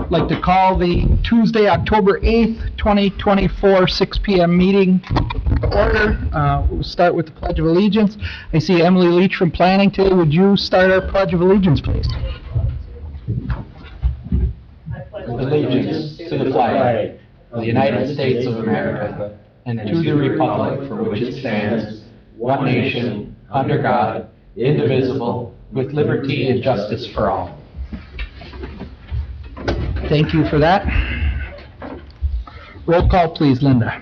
I'd like to call the Tuesday, October 8th, 2024, 6 p.m. meeting to order. We'll start with the Pledge of Allegiance. I see Emily Leach from Planning today. Would you start our Pledge of Allegiance, please? Allegiance to the flag of the United States of America and to the republic for which it stands, one nation, under God, indivisible, with liberty and justice for all. Thank you for that. Roll call, please, Linda.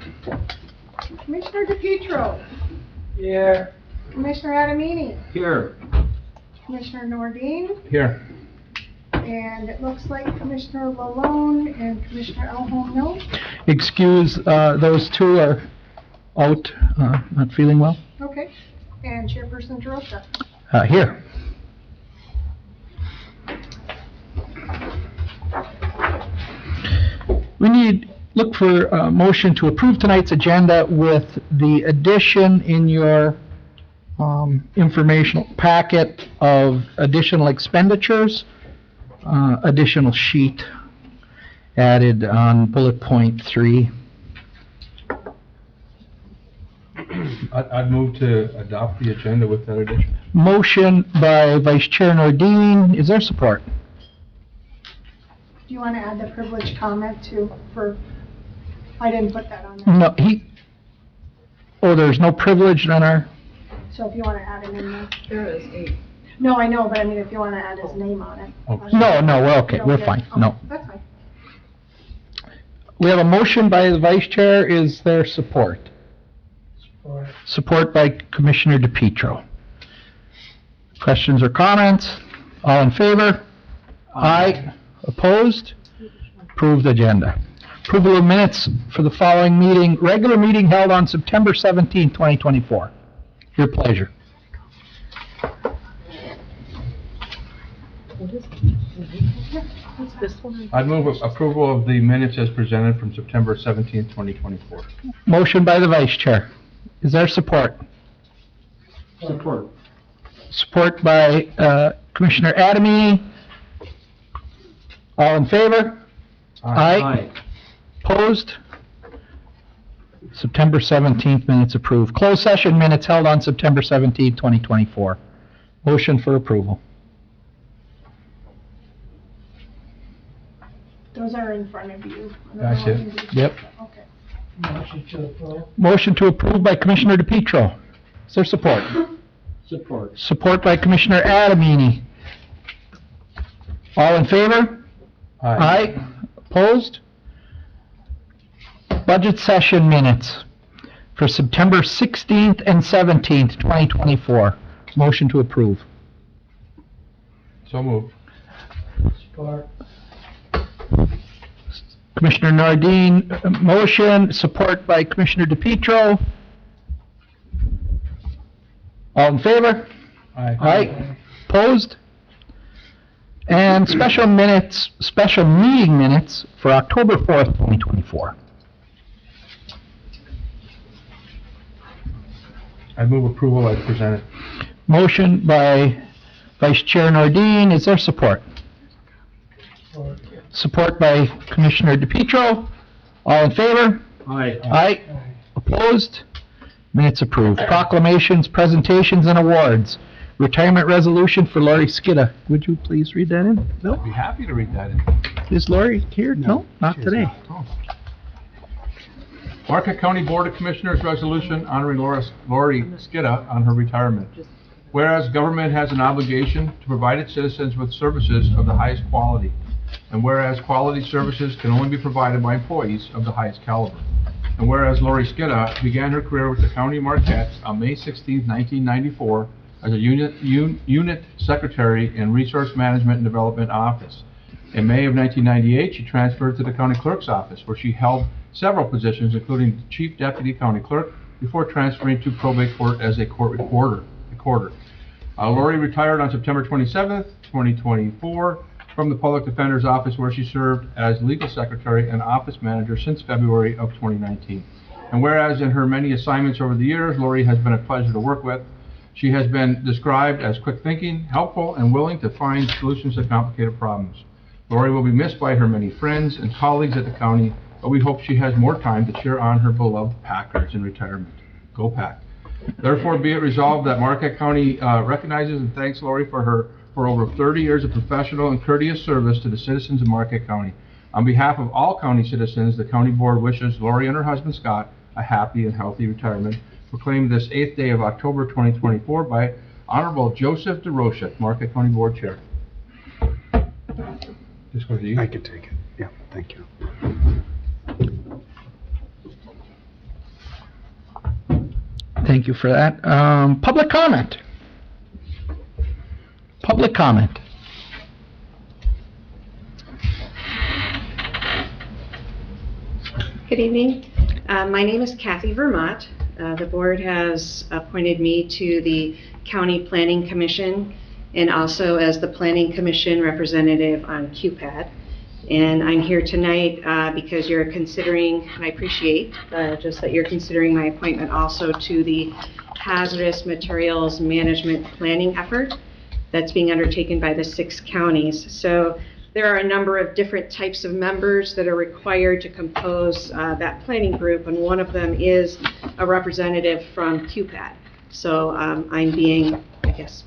Commissioner DePietro. Here. Commissioner Adamini. Here. Commissioner Nordine. Here. And it looks like Commissioner Lalone and Commissioner Elholm, no? Excuse, those two are out, not feeling well. Okay. And Chairperson DeRosa. Here. We look for a motion to approve tonight's agenda with the addition in your informational packet of additional expenditures, additional sheet added on bullet point 3. I'd move to adopt the agenda with that addition. Motion by Vice Chair Nordine. Is there support? Do you want to add the privilege comment too I didn't put that on there. No, there's no privilege on our, So if you want to add him in there. There is 8. No, I know, but I mean, if you want to add his name on it. no, we're okay, we're fine, no. That's fine. We have a motion by the Vice Chair. Is there support? Support by Commissioner DePietro. Questions or comments? All in favor? Aye. Opposed? Approved agenda. Approval of minutes for the following meeting, regular meeting held on September 17, 2024. Your pleasure. What is it? What's this one? I'd move approval of the minutes as presented from September 17th, 2024. Motion by the Vice Chair. Is there support? Support. Support by Commissioner Adamini. All in favor? Aye. Opposed? September 17th minutes approved. Closed session minutes held on September 17th, 2024. Motion for approval. Those are in front of you. That's it. Yep. Okay. Motion to approve by Commissioner DePietro. Is there support? Support. Support by Commissioner Adamini. All in favor? Aye. Opposed? Budget session minutes for September 16th and 17th, 2024. Motion to approve. So moved. Support. Commissioner Nordine, motion. Support by Commissioner DePietro. All in favor? Aye. Opposed? And special meeting minutes for October 4th, 2024. I'd move approval as presented. Motion by Vice Chair Nordine. Is there support? Support by Commissioner DePietro. All in favor? Aye. Aye. Opposed? Minutes approved. Proclamations, presentations, and awards. Retirement resolution for Lori Skidda. Would you please read that in? I'd be happy to read that in. Is Lori here? No, not she is today. not. Oh. Marquette County Board of Commissioners resolution honoring Lori Skidda on her retirement. Whereas government has an obligation to provide its citizens with services of the highest quality, and whereas quality services can only be provided by employees of the highest caliber, and whereas Lori Skidda began her career with the County of Marquette on May 16, 1994 as a unit secretary in Resource Management and Development Office. In May of 1998, she transferred to the County Clerk's Office, where she held several positions, including Chief Deputy County Clerk, before transferring to probate court as a court recorder. Lori retired on September 27th, 2024, from the Public Defender's Office, where she served as Legal Secretary and Office Manager since February of 2019. And whereas in her many assignments over the years, Lori has been a pleasure to work with. She has been described as quick thinking, helpful, and willing to find solutions to complicated problems. Lori will be missed by her many friends and colleagues at the county, but we hope she has more time to cheer on her beloved Packers in retirement. Go Pack. Therefore, be it resolved that Marquette County recognizes and thanks Lori for over 30 years of professional and courteous service to the citizens of Marquette County. On behalf of all county citizens, the county board wishes Lori and her husband Scott a happy and healthy retirement. Proclaimed this 8th day of October 2024 by Honorable Joseph DeRocha, Marquette County Board Chair. This goes to you. I can take it. Yeah, thank you. Thank you for that. Public comment. Public comment. Good evening. My name is Kathy Vermont. The board has appointed me to the County Planning Commission and also as the Planning Commission representative on QPAD. And I'm here tonight because you're considering, and I appreciate just that you're considering my appointment also to the hazardous materials management planning effort that's being undertaken by the 6 counties. So there are a number of different types of members that are required to compose that planning group, and one of them is a representative from QPAD. So I'm being, I guess,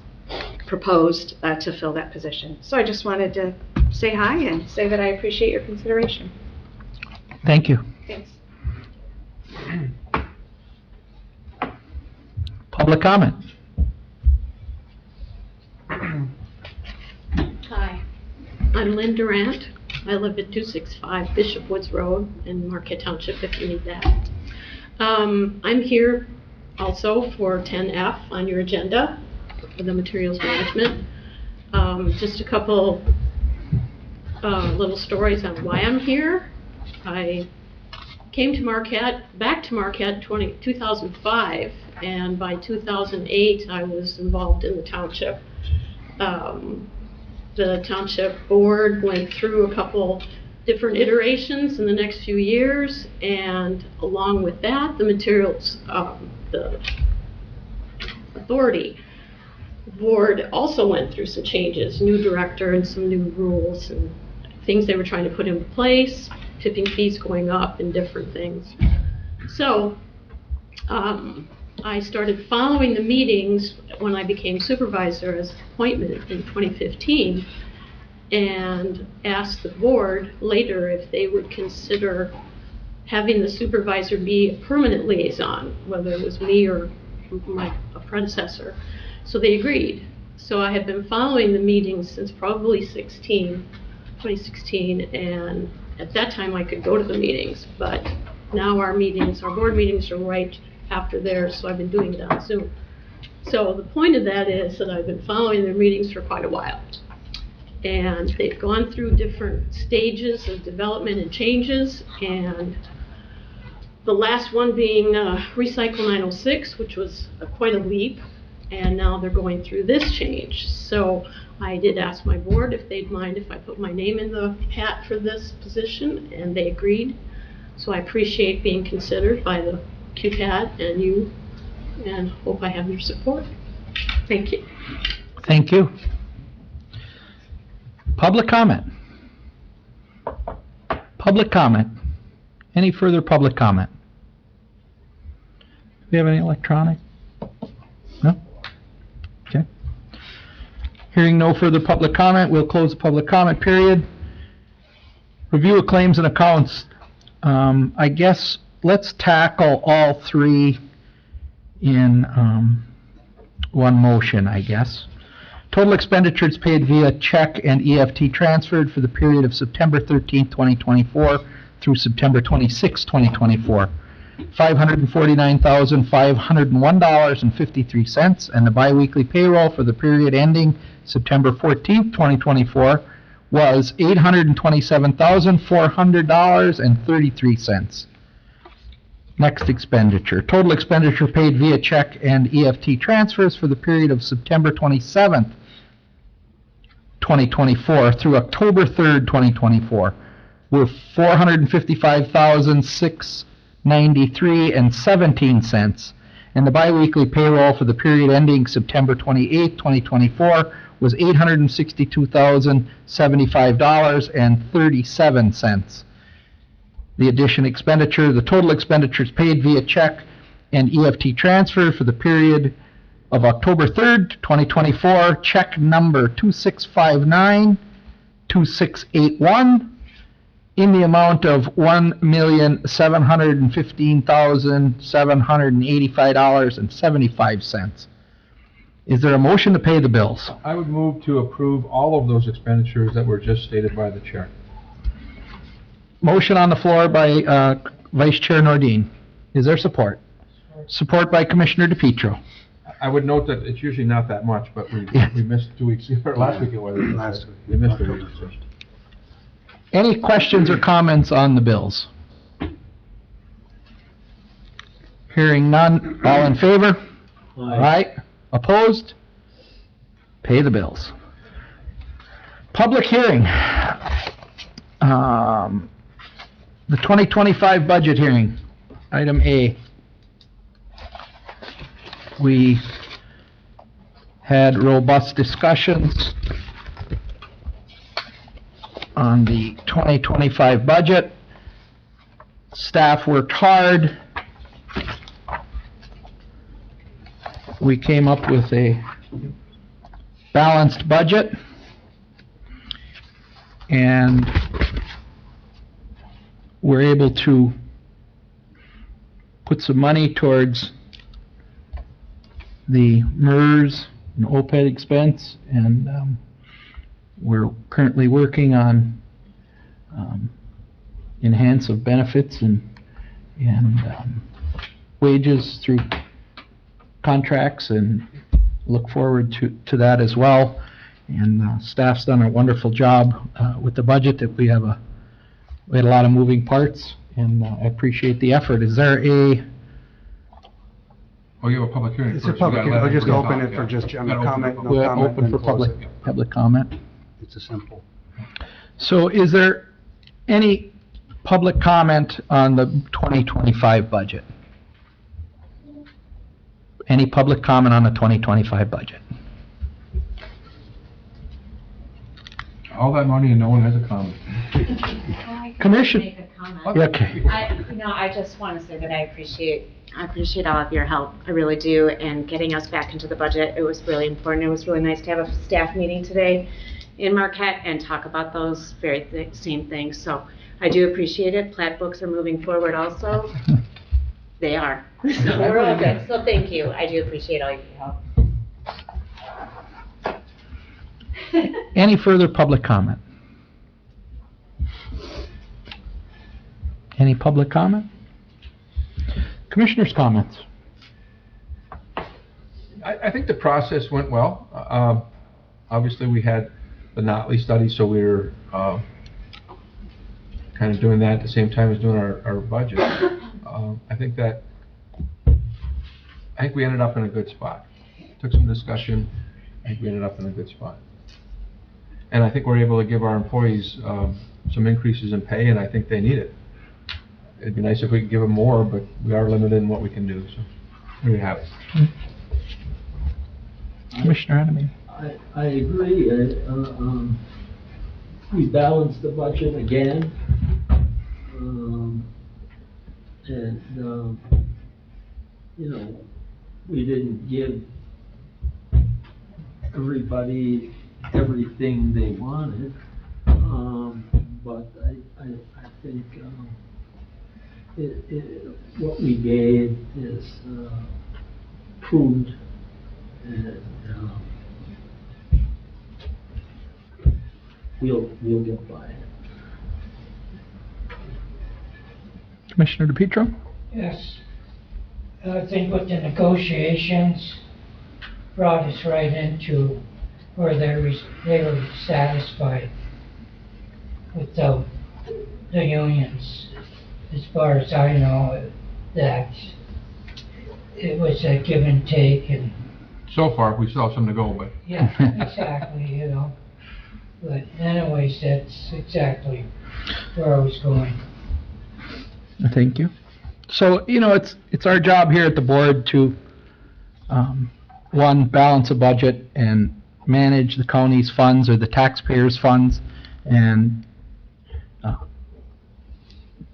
proposed to fill that position. So I just wanted to say hi and say that I appreciate your consideration. Thank you. Thanks. Public comment. Hi, I'm Lynn Durant. I live at 265 Bishop Woods Road in Marquette Township, if you need that. I'm here also for 10F on your agenda for the materials management. Just a couple little stories on why I'm here. I came to Marquette, back to Marquette 2005, and by 2008 I was involved in the township. The township board went through a couple different iterations in the next few years, and along with that, the materials, the authority board also went through some changes, new director and some new rules and things they were trying to put in place, tipping fees going up and different things. So I started following the meetings when I became supervisor as appointment in 2015 and asked the board later if they would consider having the supervisor be a permanent liaison, whether it was me or my predecessor. So they agreed. So I have been following the meetings since probably 2016, and at that time I could go to the meetings, but now our board meetings are right after theirs, so I've been doing it on Zoom. So the point of that is that I've been following their meetings for quite a while. And they've gone through different stages of development and changes, and the last one being Recycle 906, which was quite a leap, and now they're going through this change. So I did ask my board if they'd mind if I put my name in the hat for this position, and they agreed. So I appreciate being considered by the QPAD and you, and hope I have your support. Thank you. Thank you. Public comment. Public comment. Any further public comment? Do we have any electronic? No? Okay. Hearing no further public comment, we'll close the public comment period. Review of claims and accounts. I guess let's tackle all three in one motion, I guess. Total expenditures paid via check and EFT transferred for the period of September 13th, 2024 through September 26th, 2024. $549,501.53, and the biweekly payroll for the period ending September 14th, 2024 was $827,400.33. Next expenditure. Total expenditure paid via check and EFT transfers for the period of September 27th, 2024 through October 3rd, 2024 were $455,693.17, and the biweekly payroll for the period ending September 28th, 2024 was $862,075.37. The the total expenditures paid via check and EFT transfer for the period of October 3rd, 2024, check number 2659-2681, in the amount of $1,715,785.75. Is there a motion to pay the bills? I would move to approve all of those expenditures that were just stated by the chair. Motion on the floor by Vice Chair Nordine. Is there support? Support by Commissioner DePietro. I would note that it's usually not that much, but we missed 2 weeks, or last week it was. Last week. We missed a week, so. Any questions or comments on the bills? Hearing none, all in favor? Aye. Opposed? Pay the bills. Public hearing. The 2025 budget hearing, item A. We had robust discussions on the 2025 budget. Staff worked hard. We came up with a balanced budget, and we're able to put some money towards the MERS and OPED expense, and we're currently working on enhance of benefits and wages through contracts, and look forward to that as well. And staff's done a wonderful job with the budget. That we had a lot of moving parts, and I appreciate the effort. Is there a... Oh, you have a public hearing It's first. a public You hearing. gotta I'll just let open everybody it for talk, just yeah. general Gotta comment, no We're comment, open then for close public it. comment. It's a simple. So is there any public comment on the 2025 budget? Any public comment on the 2025 budget? All that money and no one has a comment. Commission. Make a comment. Yeah, okay. I just want to say that I appreciate all of your help. I really do, and getting us back into the budget. It was really important. It was really nice to have a staff meeting today in Marquette and talk about those very same things. So I do appreciate it. Plat books are moving forward also. They are. So we're all good. So thank you. I do appreciate all your help. Any further public comment? Any public comment? Commissioners' comments? I think the process went well. Obviously, we had the Notley study, so we were kind of doing that at the same time as doing our budget. I think we ended up in a good spot. Took some discussion. I think we ended up in a good spot. And I think we're able to give our employees some increases in pay, and I think they need it. It'd be nice if we could give them more, but we are limited in what we can do, so there you have it. Commissioner Enemy? I agree. We balanced the budget again. We didn't give everybody everything they wanted. But I think what we gave is prudent, and we'll get by it. Commissioner DePietro? Yes. I think with the negotiations brought us right into where they were satisfied with the unions. As far as I know, that it was a give and take, and So far, we still have some to go, but yeah, exactly, But anyways, that's exactly where I was going. Thank you. So, it's our job here at the board to, one, balance a budget and manage the county's funds or the taxpayers' funds and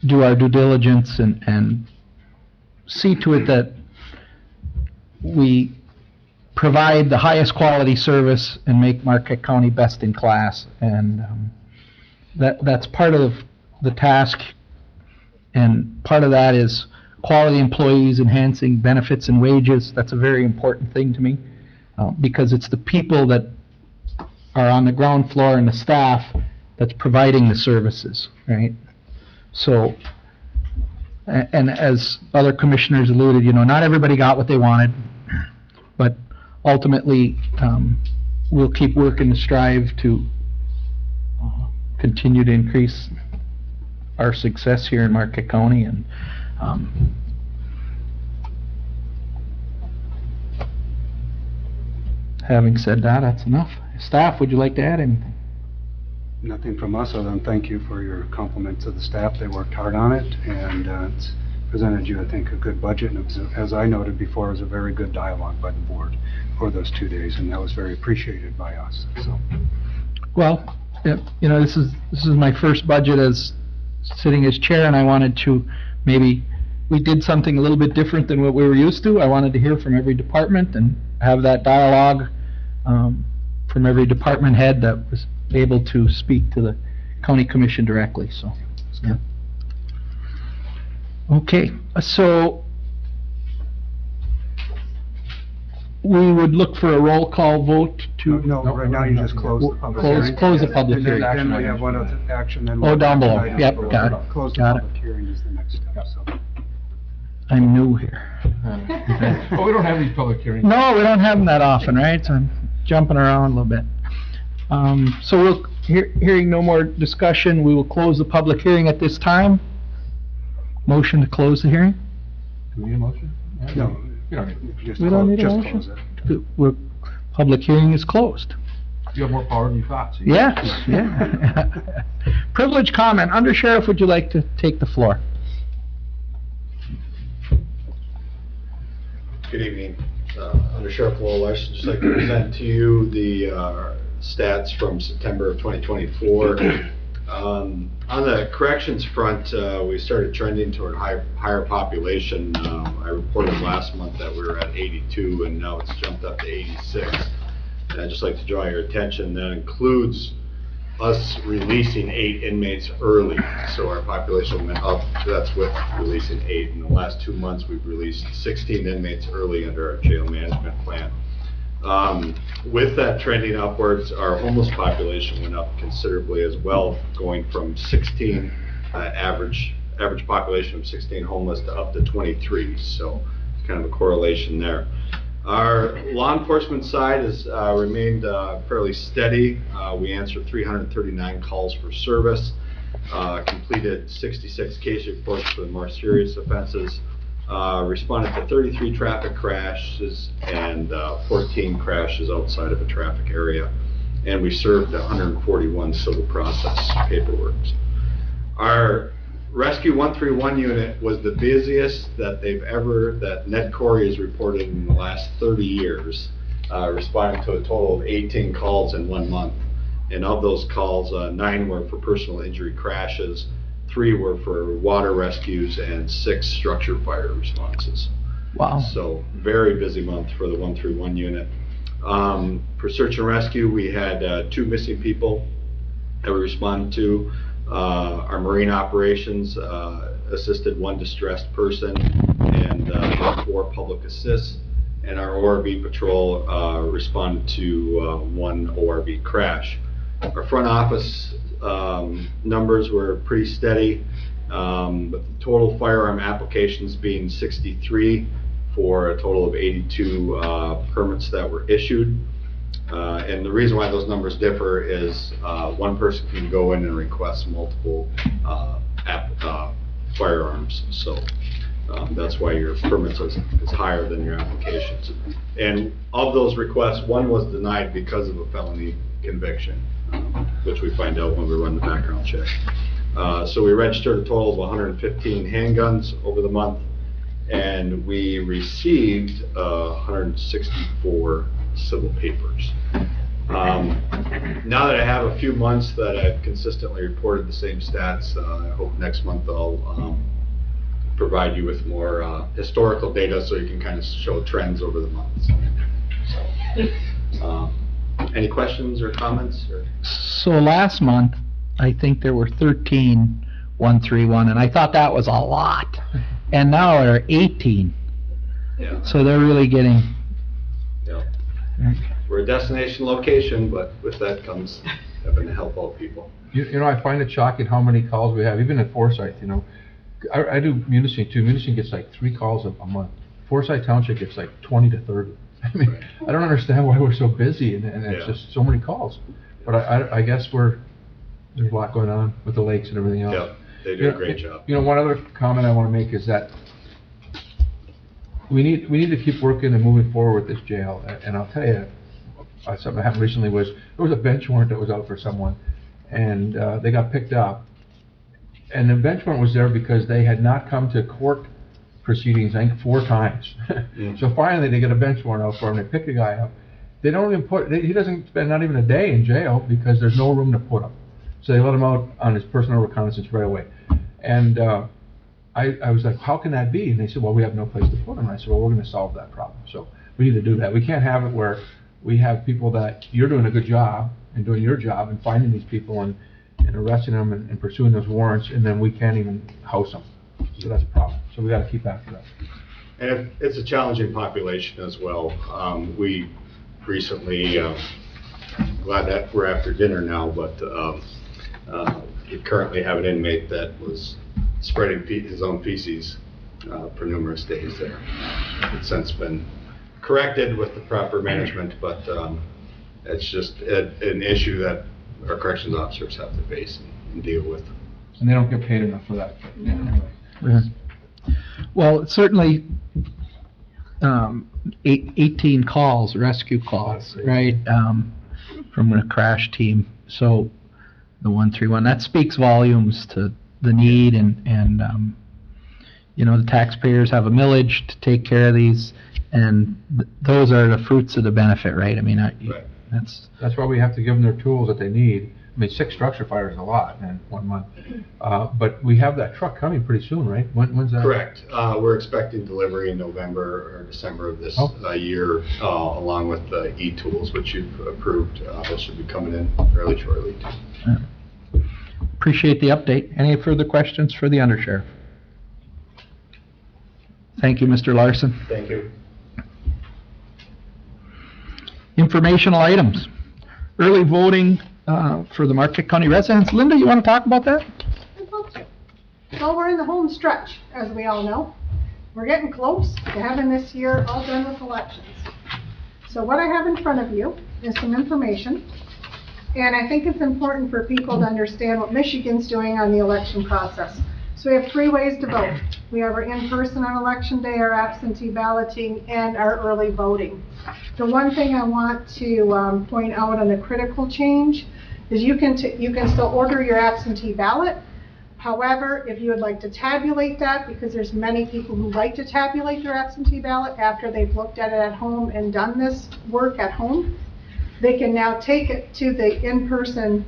do our due diligence and see to it that we provide the highest quality service and make Marquette County best in class. And that's part of the task, and part of that is quality employees, enhancing benefits and wages. That's a very important thing to me, because it's the people that are on the ground floor and the staff that's providing the services, right? So, and as other commissioners alluded, not everybody got what they wanted, but ultimately, we'll keep working to strive to continue to increase our success here in Marquette County. And having said that, that's enough. Staff, would you like to add anything? Nothing from us other than thank you for your compliments of the staff. They worked hard on it, and it's presented you, I think, a good budget. And it was, as I noted before, it was a very good dialogue by the board for those 2 days, and that was very appreciated by us. So, well, this is my first budget as sitting as chair, and I wanted to maybe we did something a little bit different than what we were used to. I wanted to hear from every department and have that dialogue from every department head that was able to speak to the county commission directly. So, yeah. Okay, so we would look for a roll call vote to... No, right now you just close the public hearing. Close the public hearing. Then we have one other action, then... Oh, down below. Item Yep, for- got it. Close the Got it. public hearing is the next step, so... I'm new here. Oh, we don't have these public hearings. No, we don't have them that often, right? So I'm jumping around a little bit. So we'll, hearing no more discussion, we will close the public hearing at this time. Motion to close the hearing? Do we need a motion? No, You don't need- just We don't need a just motion? close it. Public hearing is closed. You have more power than you thought. see? Yes, yeah. Privilege comment. Under Sheriff, would you like to take the floor? Good evening. Under Sheriff Lowell, I'd just like to present to you the stats from September of 2024. On the corrections front, we started trending toward higher population. I reported last month that we were at 82, and now it's jumped up to 86. And I'd just like to draw your attention, that includes us releasing 8 inmates early. So our population went up, that's with releasing 8. In the last 2 months, we've released 16 inmates early under our jail management plan. With that trending upwards, our homeless population went up considerably as well, going from 16 average population of 16 homeless to up to 23. So kind of a correlation there. Our law enforcement side has remained fairly steady. We answered 339 calls for service, completed 66 case reports for the more serious offenses, responded to 33 traffic crashes and 14 crashes outside of a traffic area, and we served 141 civil process paperwork. Our Rescue 131 unit was the busiest that that Ned Corey has reported in the last 30 years, responding to a total of 18 calls in 1 month. And of those calls, 9 were for personal injury crashes, 3 were for water rescues, and 6 structure fire responses. Wow. So very busy month for the 131 unit. For search and rescue, we had 2 missing people that we responded to. Our marine operations assisted 1 distressed person and 4 public assists, and our ORV patrol responded to 1 ORV crash. Our front office numbers were pretty steady, with the total firearm applications being 63 for a total of 82 permits that were issued. And the reason why those numbers differ is 1 person can go in and request multiple firearms. So that's why your permits is higher than your applications. And of those requests, 1 was denied because of a felony conviction, which we find out when we run the background check. So we registered a total of 115 handguns over the month, and we received 164 civil papers. Now that I have a few months that I've consistently reported the same stats, I hope next month I'll provide you with more historical data so you can kind of show trends over the months. So, any questions or comments? So last month, I think there were 13,131, and I thought that was a lot. And now there are 18. Yeah. So they're really getting... Yeah. We're a destination location, but with that comes having to help out people. You know, I find it shocking how many calls we have, even at Forsyth, you know. I do Munising too. Munising gets like 3 calls a month. Forsyth Township gets like 20 to 30. I mean, I don't understand why we're so busy and it's just so many calls. But I guess there's a lot going on with the lakes and everything else. Yeah, they do a great job. You know, one other comment I want to make is that we need to keep working and moving forward with this jail. And I'll tell you, something that happened recently was there was a bench warrant that was out for someone, and they got picked up. And the bench warrant was there because they had not come to court proceedings, I think, 4 times. So finally, they get a bench warrant out for him. They pick the guy up. They don't even he doesn't spend not even a day in jail because there's no room to put him. So they let him out on his personal reconnaissance right away. And I was like, how can that be? And they said, well, we have no place to put him. And I said, well, we're going to solve that problem. So we need to do that. We can't have it where we have people that you're doing a good job and doing your job and finding these people and arresting them and pursuing those warrants, and then we can't even house them. So that's a problem. So we got to keep after that. And it's a challenging population as well. We recently, glad that we're after dinner now, but we currently have an inmate that was spreading his own feces for numerous days there. It's since been corrected with the proper management, but it's just an issue that our corrections officers have to face and deal with. And they don't get paid enough for that. But, Yeah. Well, certainly, 18 calls, rescue calls, right, from a crash team. So the 131, that speaks volumes to the need and you know, the taxpayers have a millage to take care of these, and those are the fruits of the benefit, right? I mean, Right. That's why we have to give them their tools that they need. I mean, 6 structure fires is a lot in 1 month. But we have that truck coming pretty soon, right? When's that? Correct. We're expecting delivery in November or December of this year, along with the e-tools, which you've approved. That should be coming in fairly shortly. Appreciate the update. Any further questions for the undersheriff? Thank you, Mr. Larson. Thank you. Informational items. Early voting for the Marquette County residents. Linda, you want to talk about that? I'd love to. Well, we're in the home stretch, as we all know. We're getting close to having this year all done with elections. So what I have in front of you is some information, and I think it's important for people to understand what Michigan's doing on the election process. So we have 3 ways to vote. We have our in-person on election day, our absentee balloting, and our early voting. The one thing I want to point out on the critical change is you can still order your absentee ballot. However, if you would like to tabulate that, because there's many people who like to tabulate their absentee ballot after they've looked at it at home and done this work at home, they can now take it to the in-person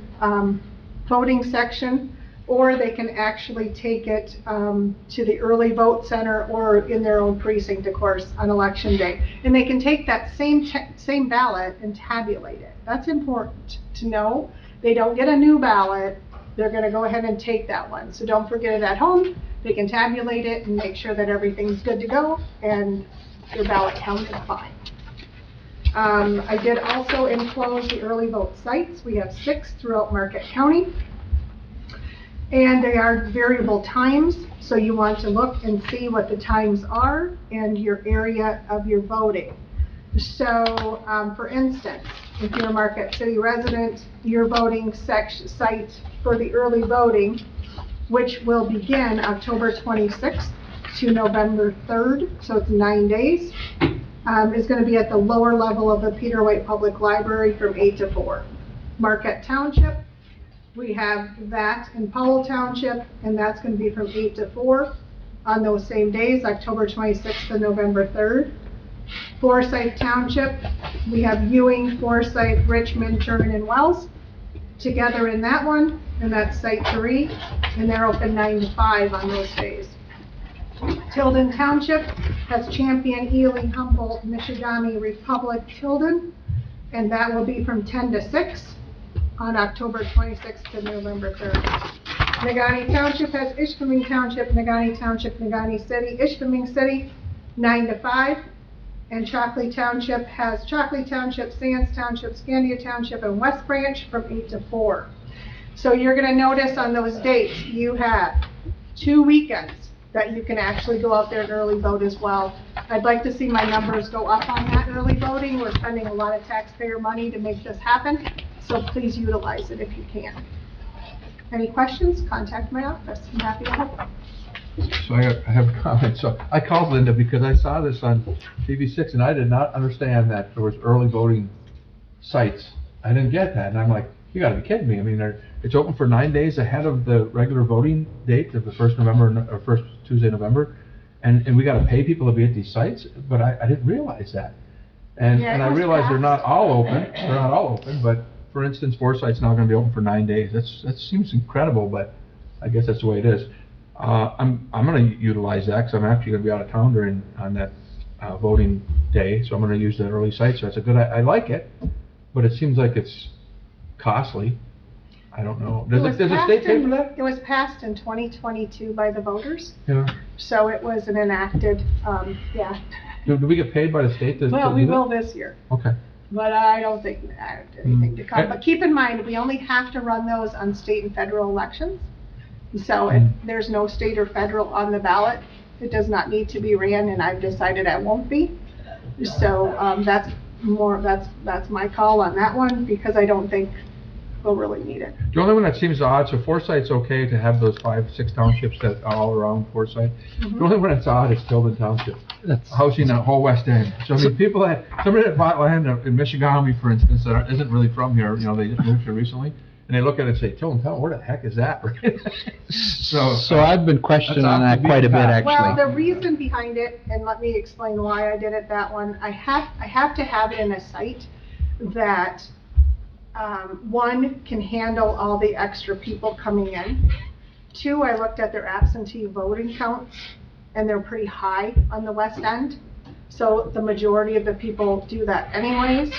voting section, or they can actually take it to the early vote center or in their own precinct, of course, on election day. And they can take that same ballot and tabulate it. That's important to know. They don't get a new ballot. They're going to go ahead and take that one. So don't forget it at home. They can tabulate it and make sure that everything's good to go and their ballot count is fine. I did also enclose the early vote sites. We have 6 throughout Marquette County. And they are variable times, so you want to look and see what the times are and your area of your voting. So, for instance, if you're a Marquette City resident, your voting site for the early voting, which will begin October 26th to November 3rd, so it's 9 days, is going to be at the lower level of the Peter White Public Library from 8 to 4. Marquette Township, we have that in Powell Township, and that's going to be from 8 to 4 on those same days, October 26th to November 3rd. Forsyth Township, we have Ewing, Forsyth, Richmond, Sherman, and Wells together in that one, and that's site 3, and they're open 9 to 5 on those days. Tilden Township has Champion, Ely, Humboldt, Michigami, Republic, Tilden, and that will be from 10 to 6 on October 26th to November 3rd. Negaunee Township has Ishpeming Township, Negaunee Township, Negaunee City, Ishpeming City, 9 to 5. And Chockley Township has Chockley Township, Sands Township, Scandia Township, and West Branch from 8 to 4. So you're gonna notice on those dates, you have 2 weekends that you can actually go out there and early vote as well. I'd like to see my numbers go up on that early voting. We're spending a lot of taxpayer money to make this happen, so please utilize it if you can. Any questions? Contact my office. I'm happy to help. So I have a comment. So I called Linda because I saw this on TV6 and I did not understand that there was early voting sites. I didn't get that. And I'm like, you gotta be kidding me. I mean, it's open for 9 days ahead of the regular voting date of the 1st November, or first Tuesday, November. And we gotta pay people to be at these sites, but I didn't realize that. And I realize they're not all open, but for instance, Forsyth's now gonna be open for 9 days. That seems incredible, but I guess that's the way it is. I'm gonna utilize that, because I'm actually gonna be out of town on that voting day, so I'm gonna use the early site, so that's a good, I like it, but it seems like it's costly. I don't know. Does the state pay for that? It was passed in 2022 by the voters, Yeah. so it was an enacted, yeah. Do we get paid by the state to Well, do we that? will this year, Okay. but I don't think I have anything to come. But keep in mind, we only have to run those on state and federal elections. So if there's no state or federal on the ballot, it does not need to be ran, and I've decided I won't be. So, that's my call on that one, because I don't think we'll really need it. The only one that seems odd, so Forsyth's okay to have those 5, 6 townships that are all around Forsyth. The only one that's odd is Tilden Township, housing that whole west end. So I mean, somebody that bought land in Michigami, for instance, that isn't really from here, they just moved here recently, and they look at it and say, Tilden Town, where the heck is that? So I've been questioning on that quite a bit, actually. Well, the reason behind it, and let me explain why I did it that one, I have to have it in a site that, one, can handle all the extra people coming in. 2, I looked at their absentee voting counts, and they're pretty high on the west end. So the majority of the people do that anyways.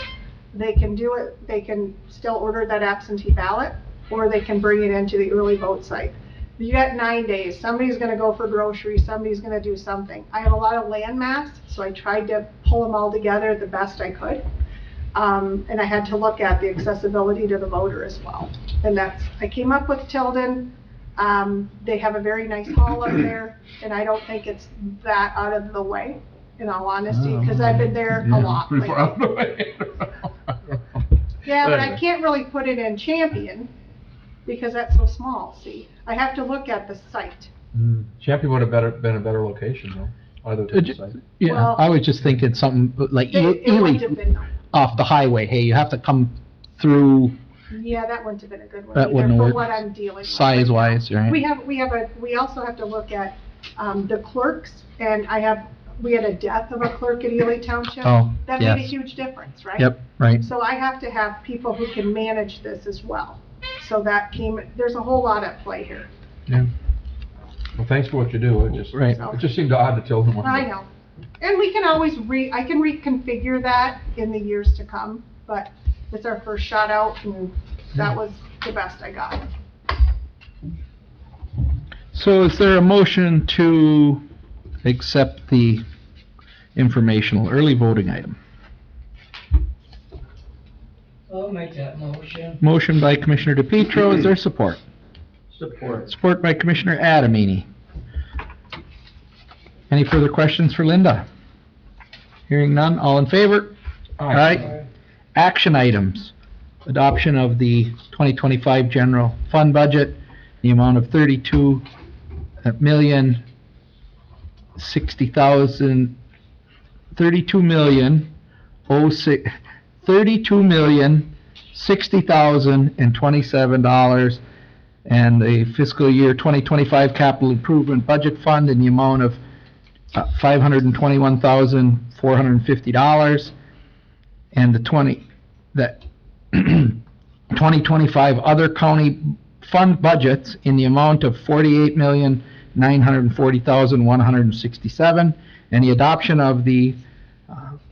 They can do it, they can still order that absentee ballot, or they can bring it into the early vote site. You got 9 days, somebody's gonna go for groceries, somebody's gonna do something. I have a lot of land mass, so I tried to pull them all together the best I could. And I had to look at the accessibility to the voter as well. And I came up with Tilden. They have a very nice hall up there, and I don't think it's that out of the way, in all honesty, because I've been there a lot Pretty far out of the lately. way. Yeah, but I can't really put it in Champion, because that's so small, see? I have to look at the site. Champion would have been a better location, though, other than the site. Yeah, Well- I was just thinking something like It wouldn't Ely have been, off the highway. Hey, you have to come through yeah, that wouldn't have been a good one That either wouldn't for work what I'm dealing with. size-wise, right? We also have to look at, the clerks, and we had a death of a clerk at Ely Township. Oh, That made a yes. huge difference, right? Yep, right. So I have to have people who can manage this as well. So there's a whole lot at play here. Yeah. Well, thanks for what you do. Right. It just seemed odd to Tilden one. I know. And we can always I can reconfigure that in the years to come, but it's our first shot out, and that was the best I got. So is there a motion to accept the informational early voting item? I'll make that motion. Motion by Commissioner DePietro, is there support? Support. Support by Commissioner Adamini. Any further questions for Linda? Hearing none, all in favor? Aye. Action items. Adoption of the 2025 general fund budget, the amount of $32,060,027, and the fiscal year 2025 capital improvement budget fund in the amount of $521,450, and the 2025 other county fund budgets in the amount of $48,940,167, and the adoption of the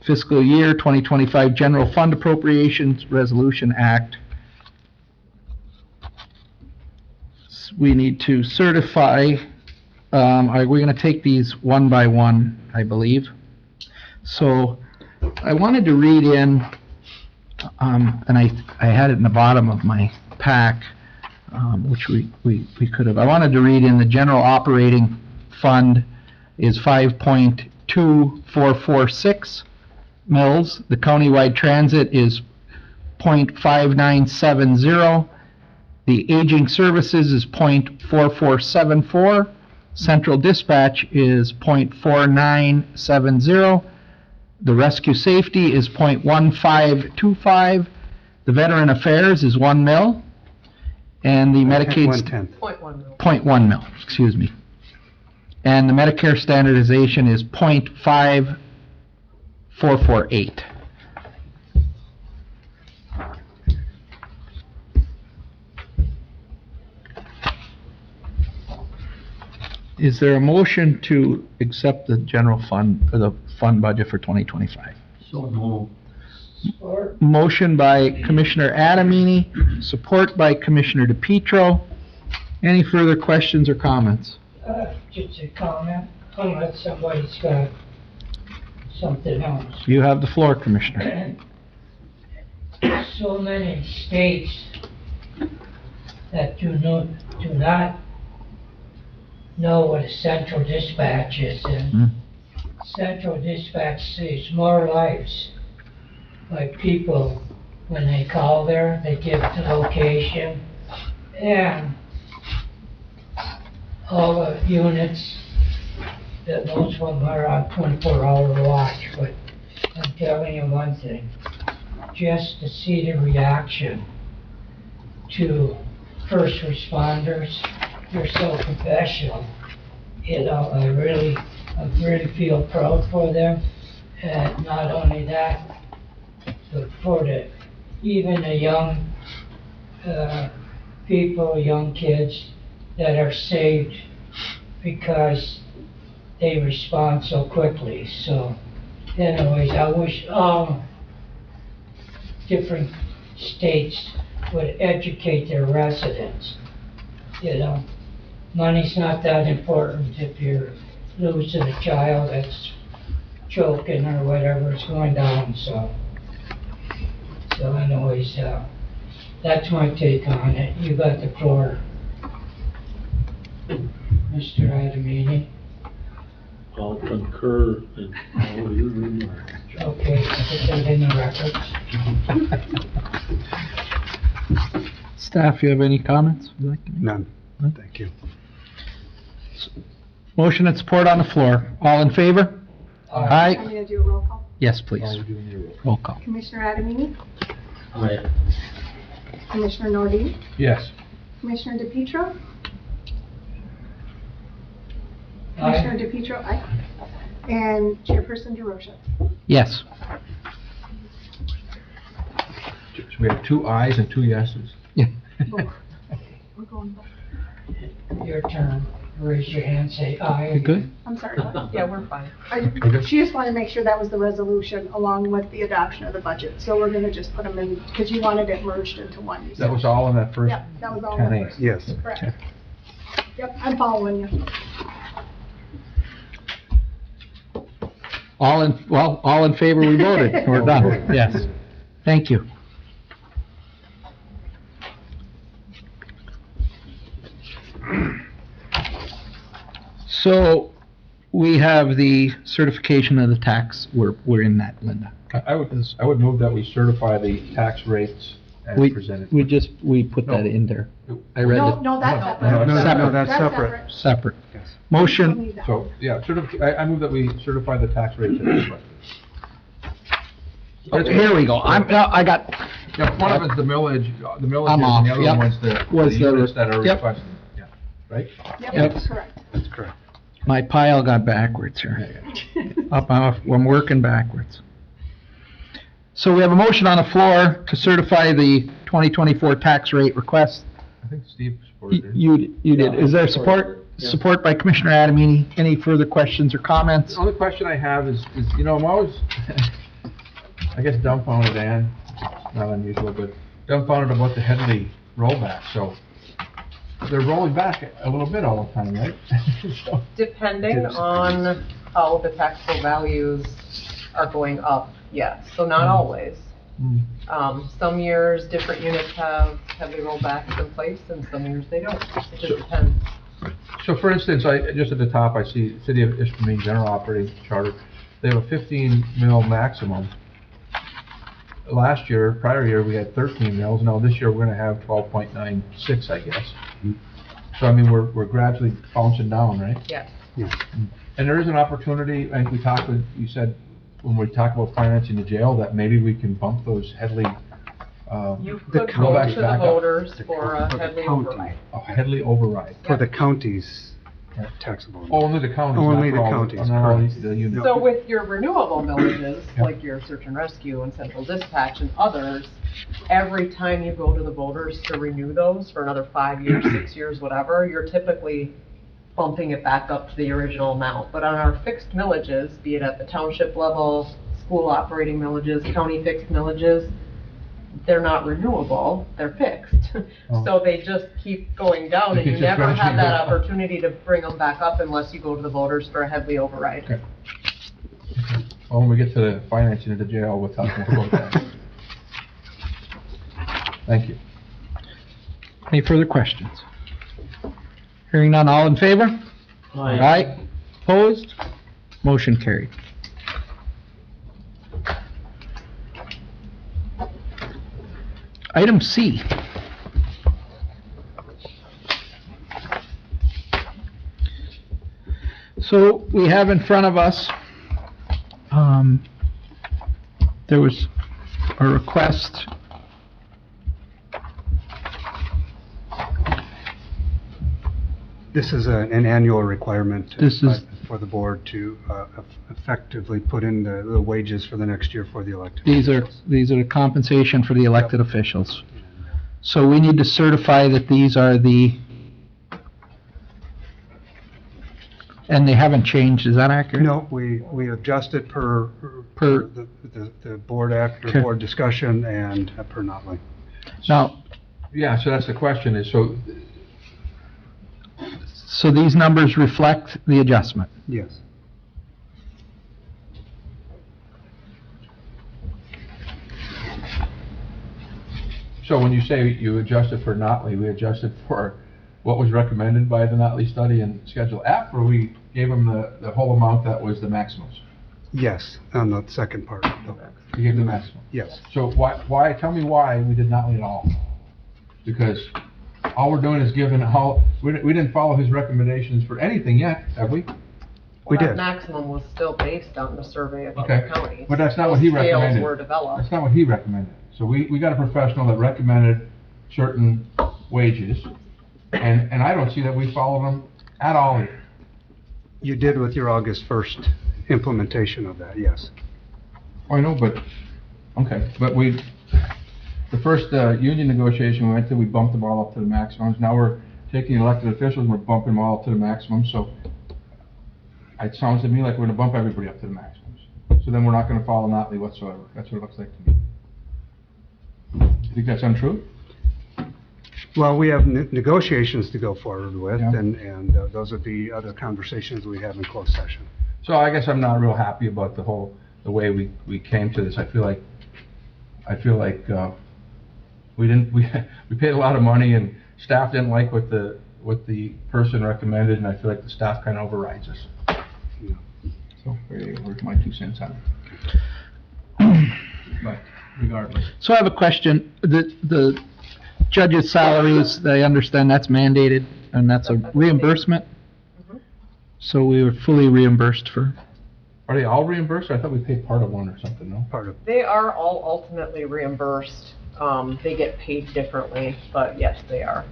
fiscal year 2025 General Fund Appropriations Resolution Act. We need to certify, we're going to take these one by one, I believe. So I wanted to read in, and I had it in the bottom of my pack, which we could have. I wanted to read in the general operating fund is 5.2446 mils. The countywide transit is 0.5970. The aging services is 0.4474. Central dispatch is 0.4970. The rescue safety is 0.1525. The veteran affairs is 1 mil. And the Medicaid... 1/10. 0.1 mil, excuse me. And the Medicare standardization is 0.5448. Is there a motion to accept the general fund, or the fund budget for 2025? So moved. Or, Motion by Commissioner Adamini, support by Commissioner DePietro. Any further questions or comments? just a comment, unless somebody's got something else. You have the floor, Commissioner. So many states that do not know what a central dispatch is, and central dispatch saves more lives. Like people, when they call there, they give the location, and all the units, that most of them are on 24-hour watch, but I'm telling you one thing, just to see the reaction to first responders, they're so professional. You know, I really feel proud for them. And not only that, but for even the young people, young kids that are saved because they respond so quickly. So, anyways, I wish all different states would educate their residents. You know, money's not that important if you're losing a child that's choking or whatever is going down, so anyways, that's my take on it. You got the floor, Mr. Adamini. I'll concur in all your remarks. Okay, I'll put that in the records. Staff, you have any comments? Would you like to make? None. None? Thank you. Motion and support on the floor. All in favor? I'm Aye. gonna do a roll call. Yes, please. Roll call. Commissioner Adamini, Aye. Commissioner Nordine, Yes. Commissioner DePietro, Aye. Commissioner DePietro, aye. And Chairperson DeRosa. Yes. So we have 2 ayes and 2 yeses. Both. We're going both. Your turn. Raise your hand, say aye. You good? I'm sorry, what? Yeah, we're fine. She just wanted to make sure that was the resolution along with the adoption of the budget. So we're gonna just put them in, because you wanted it merged into one. you That said. was all in that first Yep, that was all. 10 the A's. first. Yes. Correct. Yep, I'm following you. All in favor, we voted. We're done. Yes. Thank you. So, we have the certification of the tax. We're in that, Linda. I would move that we certify the tax rates as We presented. we put that in there. I read No, it. no, that's No, separate. no, no, no, that's separate. Separate. Yes. We'll Motion, need that. So, yeah, I move that we certify the tax rates as presented. here we go. I got, Yeah, one of it's the millage, I'm and off, the other yep. one's the Was the- units that are yep. requested. Yeah, right? Yep, Yep. that's correct. That's correct. My pile got backwards here. I'm working backwards. So we have a motion on the floor to certify the 2024 tax rate request. I think Steve supported it. You did. Is there support? Support by Commissioner Adamini. Any further questions or comments? The only question I have is, you know, I'm always, I guess dumbfounded, and not unusual, but dumbfounded about the Headley rollback, so they're rolling back a little bit all the time, right? So- Depending on how the taxable values are going up, yes, so not always. Some years, different units have heavy rollbacks in place, and some years they don't. It just depends. So for instance, just at the top, I see City of Ishpeming General Operating Charter, they have a 15 mil maximum. Last year, prior year, we had 13 mils, now this year we're gonna have 12.96, I guess. So I mean, we're gradually bouncing down, right? Yes. And there is an opportunity, I think we talked with, you said, when we talk about financing the jail, that maybe we can bump those Headley, You could go rollbacks to the back up. voters for a Headley county. override. A Headley override. For the counties taxable. Only the counties, Only not for the all, counties, not all correct. the units. So with your renewable millages, Yeah. like your search and rescue and central dispatch and others, every time you go to the voters to renew those for another 5 years, 6 years, whatever, you're typically bumping it back up to the original amount. But on our fixed millages, be it at the township level, school operating millages, county fixed millages, they're not renewable, they're fixed. Oh. So they just keep going down, and They you just never have gradually that go up. opportunity to bring them back up unless you go to the voters for a Headley override. Okay. Well, when we get to the financing of the jail, we'll talk more about that. Thank you. Any further questions? Hearing none, all in favor? Aye. Opposed? Motion carried. Item C. So we have in front of us, there was a request This is an annual requirement This is- for the board to effectively put in the wages for the next year for the elected These are officials. the compensation for the elected officials. So we need to certify that these are and they haven't changed, is that accurate? No, we adjust it per Per- the board act Okay. or board discussion and per Notley. Now, Yeah, so that's the question is, so these numbers reflect the adjustment? Yes. so when you say you adjusted for Notley, we adjusted for what was recommended by the Notley study and Schedule F, or we gave them the whole amount that was the maximums? Yes, on the second part. We gave the maximum. Yes. So why, tell me why we did Notley at all? Because all we're doing is giving we didn't follow his recommendations for anything yet, have we? We Well, that did. maximum was still based on the survey of Okay, other counties. but that's not what he Those recommended. scales were developed. That's not what he recommended. So we got a professional that recommended certain wages, and I don't see that we followed them at all here. You did with your August 1st implementation of that, yes. I know, but, okay, but the first union negotiation we went to, we bumped them all up to the maximums. Now we're taking elected officials and we're bumping them all up to the maximum, so it sounds to me like we're gonna bump everybody up to the maximums. So then we're not gonna follow Notley whatsoever. That's what it looks like to me. You think that's untrue? Well, we have negotiations to go forward with, Yeah. and those are the other conversations we have in closed session. So I guess I'm not real happy about the way we came to this. I feel like we paid a lot of money and staff didn't like what the person recommended, and I feel like the staff kind of overrides us. Yeah. So there you go, where's my 2 cents on it? But regardless. So I have a question. The judges' salaries, I understand that's mandated, and that's a reimbursement? Mhm. So we were fully reimbursed for, Are they all reimbursed? I thought we paid part of one or something, no? Part of, They are all ultimately reimbursed. They get paid differently, but yes, they are.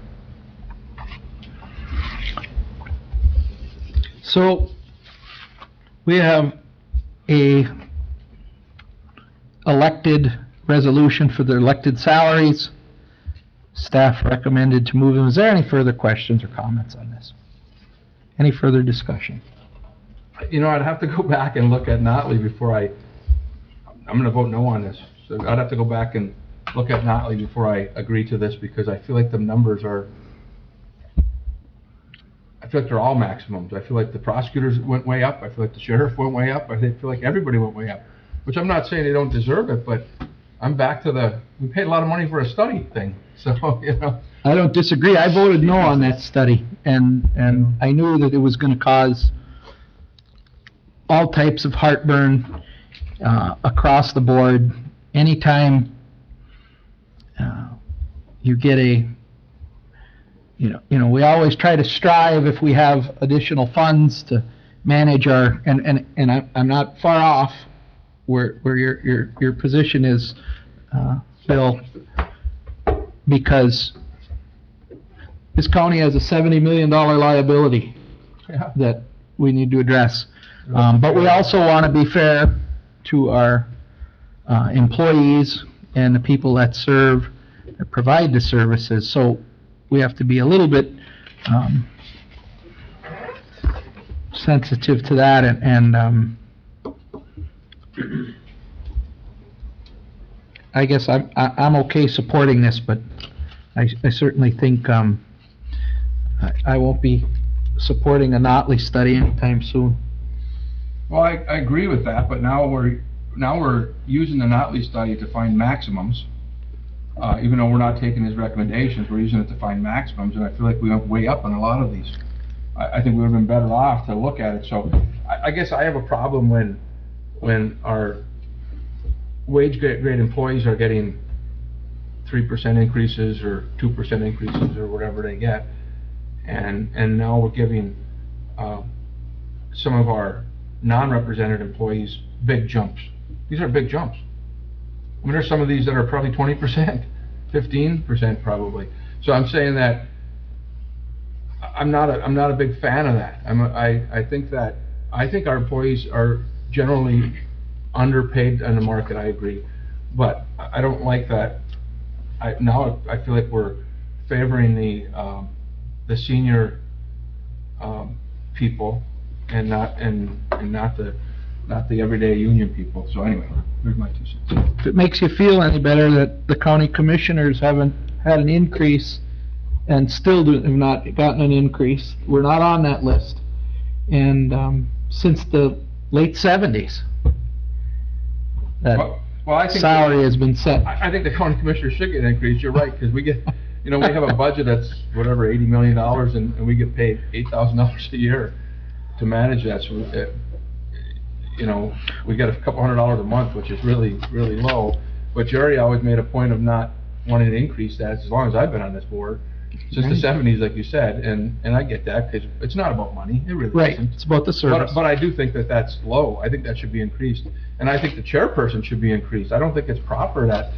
So, we have a elected resolution for the elected salaries. Staff recommended to move them. Is there any further questions or comments on this? Any further discussion? You know, I'd have to go back and look at Notley before I'm gonna vote no on this. So I'd have to go back and look at Notley before I agree to this, because I feel like the numbers are, I feel like they're all maximums. I feel like the prosecutors went way up, I feel like the sheriff went way up, I feel like everybody went way up. Which I'm not saying they don't deserve it, but I'm back to we paid a lot of money for a study thing, so, you know. I don't disagree. I voted no on that study, and I knew that it was gonna cause all types of heartburn, across the board. Anytime, you get we always try to strive, if we have additional funds, to manage our, and I'm not far off where your position is, Bill, because this county has a $70 million liability that we need to address. But we also want to be fair to our employees and the people that provide the services. So we have to be a little bit sensitive to that, and I guess I'm okay supporting this, but I certainly think I won't be supporting a Notley study anytime soon. Well, I agree with that, but now we're using the Notley study to find maximums. Even though we're not taking his recommendations, we're using it to find maximums, and I feel like we went way up on a lot of these. I think we would have been better off to look at it. So I guess I have a problem when our wage grade employees are getting 3% increases or 2% increases or whatever they get, and now we're giving some of our non-represented employees big jumps. These are big jumps. I mean, there's some of these that are probably 20%, 15% probably. So I'm saying that I'm not a big fan of that. I think our employees are generally underpaid in the market. I agree, but I don't like that. I feel like we're favoring the senior people and not the everyday union people. So anyway, here's my 2 cents. If it makes you feel any better that the county commissioners haven't had an increase and still have not gotten an increase, we're not on that list. And since the late 70s, that I think salary has been set. I think the county commissioners should get an increase. You're right, because we get, we have a budget that's whatever, $80 million, and we get paid $8,000 a year to manage that. So, we get a couple $100 a month, which is really, really low. But Jerry always made a point of not wanting to increase that as long as I've been on this board, since the 70s, like you said, and I get that, because it's not about money, it really isn't. It's about the service. But I do think that that's low. I think that should be increased, and I think the chairperson should be increased. I don't think it's proper that,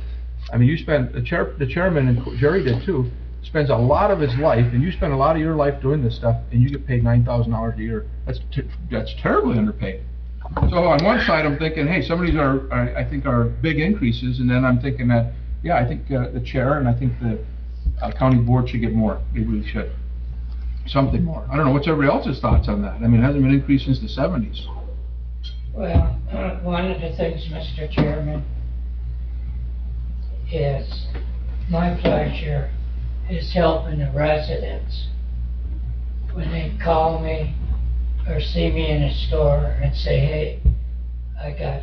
you spend, the chairman, and Jerry did too, spends a lot of his life, and you spend a lot of your life doing this stuff, and you get paid $9,000 a year. That's terribly underpaid. So on one side, I'm thinking, hey, some of these are big increases, and then I'm thinking that, yeah, I think the chair and I think the county board should get more. Maybe we should. Something more. I don't know, what's everybody else's thoughts on that? It hasn't been increased since the 70s. Well, one of the things, Mr. Chairman, is my pleasure is helping the residents when they call me or see me in a store and say, hey, I got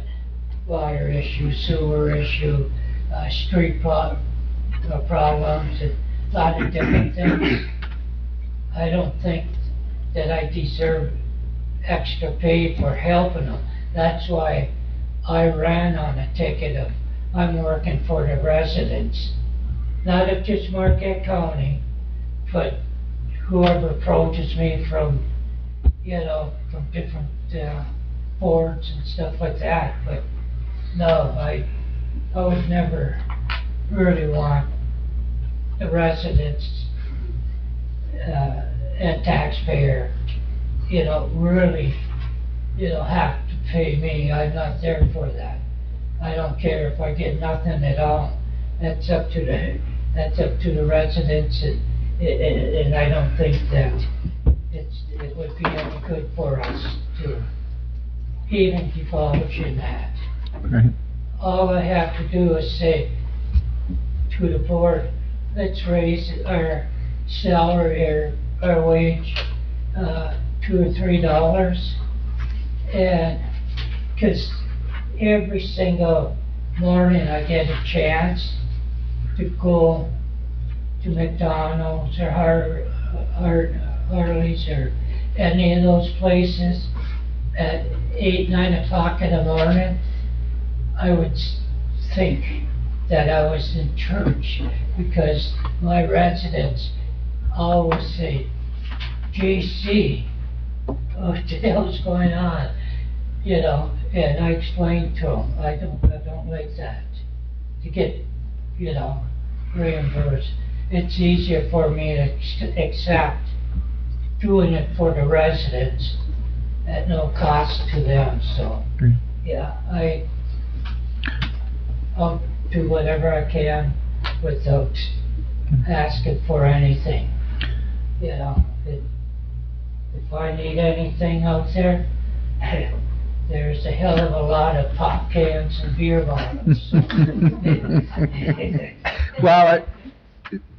water issue, sewer issue, street problems, and a lot of different things. I don't think that I deserve extra pay for helping them. That's why I ran on a ticket of I'm working for the residents, not of just Marquette County, but whoever approaches me from different boards and stuff like that. But no, I would never really want the residents and taxpayer really, have to pay me. I'm not there for that. I don't care if I get nothing at all. That's up to the residents, and I don't think that it would be any good for us to even divulge in that. Right. All I have to do is say to the board, let's raise our salary or our wage, $2 or $3. And, cause every single morning I get a chance to go to McDonald's or Harley's or any of those places at 8, 9 o'clock in the morning. I would think that I was in church, because my residents always say, JC, what the hell's going on? And I explained to them, I don't like that, to get, reimbursed. It's easier for me to accept doing it for the residents at no cost to them, so, yeah, I'll do whatever I can without asking for anything. If I need anything out there, there's a hell of a lot of pop cans and beer bottles. Well,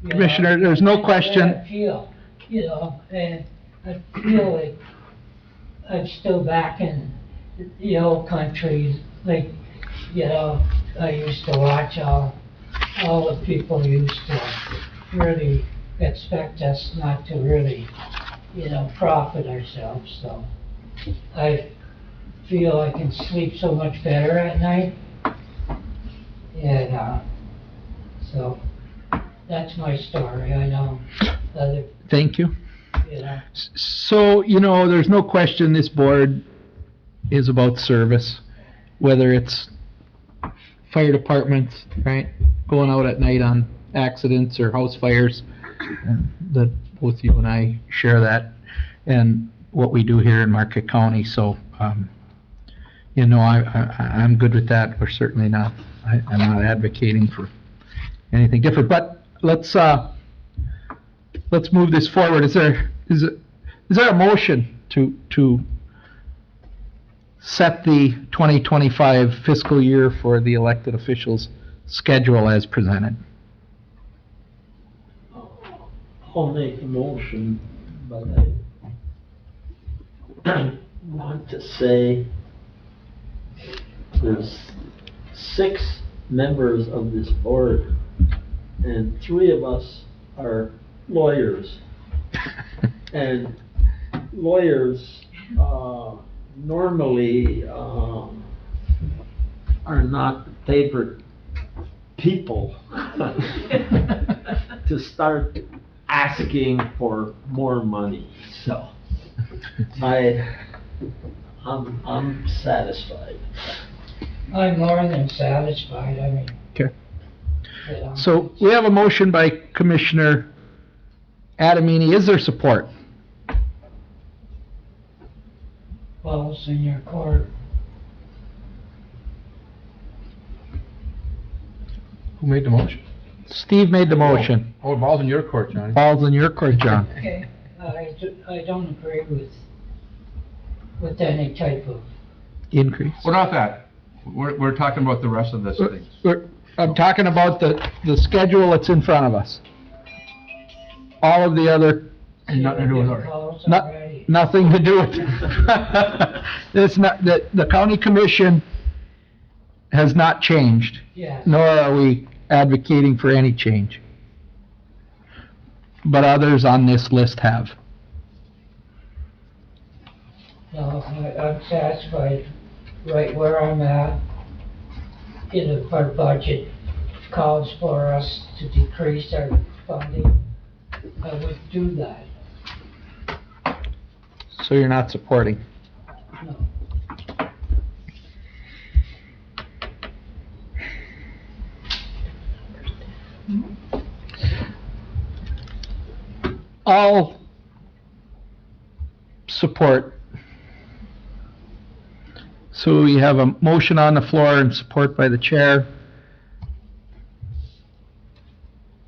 Commissioner, there's no question. I feel, and I feel like I'm still back in the old country, like, I used to watch all the people used to really expect us not to really, profit ourselves, so I feel I can sleep so much better at night, and, so, that's my story. I know other, Thank you. you know, So, there's no question this board is about service, whether it's fire departments, right, going out at night on accidents or house fires, and that both you and I share that, and what we do here in Marquette County, so, I'm good with that. We're certainly not, I'm not advocating for anything different, but let's move this forward. Is there a motion to set the 2025 fiscal year for the elected officials schedule as presented? I'll make a motion, but I want to say there's 6 members of this board, and 3 of us are lawyers. And lawyers normally are not the favorite people to start asking for more money, so I'm satisfied. I'm more than satisfied, I mean. Okay. So we have a motion by Commissioner Adamini. Is there support? Balls in your court. Who made the motion? Steve made the motion. Oh, ball's in your court, Johnny. Ball's in your court, John. Okay, I don't agree with any type of, Increase. Well, not that. We're talking about the rest of this thing. I'm talking about the schedule that's in front of us. All of the other, Nothing to do with ours. calls not, already. nothing to do with it's not, the county commission has not changed, Yeah, nor are we advocating for any change. But others on this list have. no, I'm satisfied right where I'm at. If our budget calls for us to decrease our funding, I would do that. So you're not supporting. No. I'll Support. So we have a motion on the floor and support by the chair.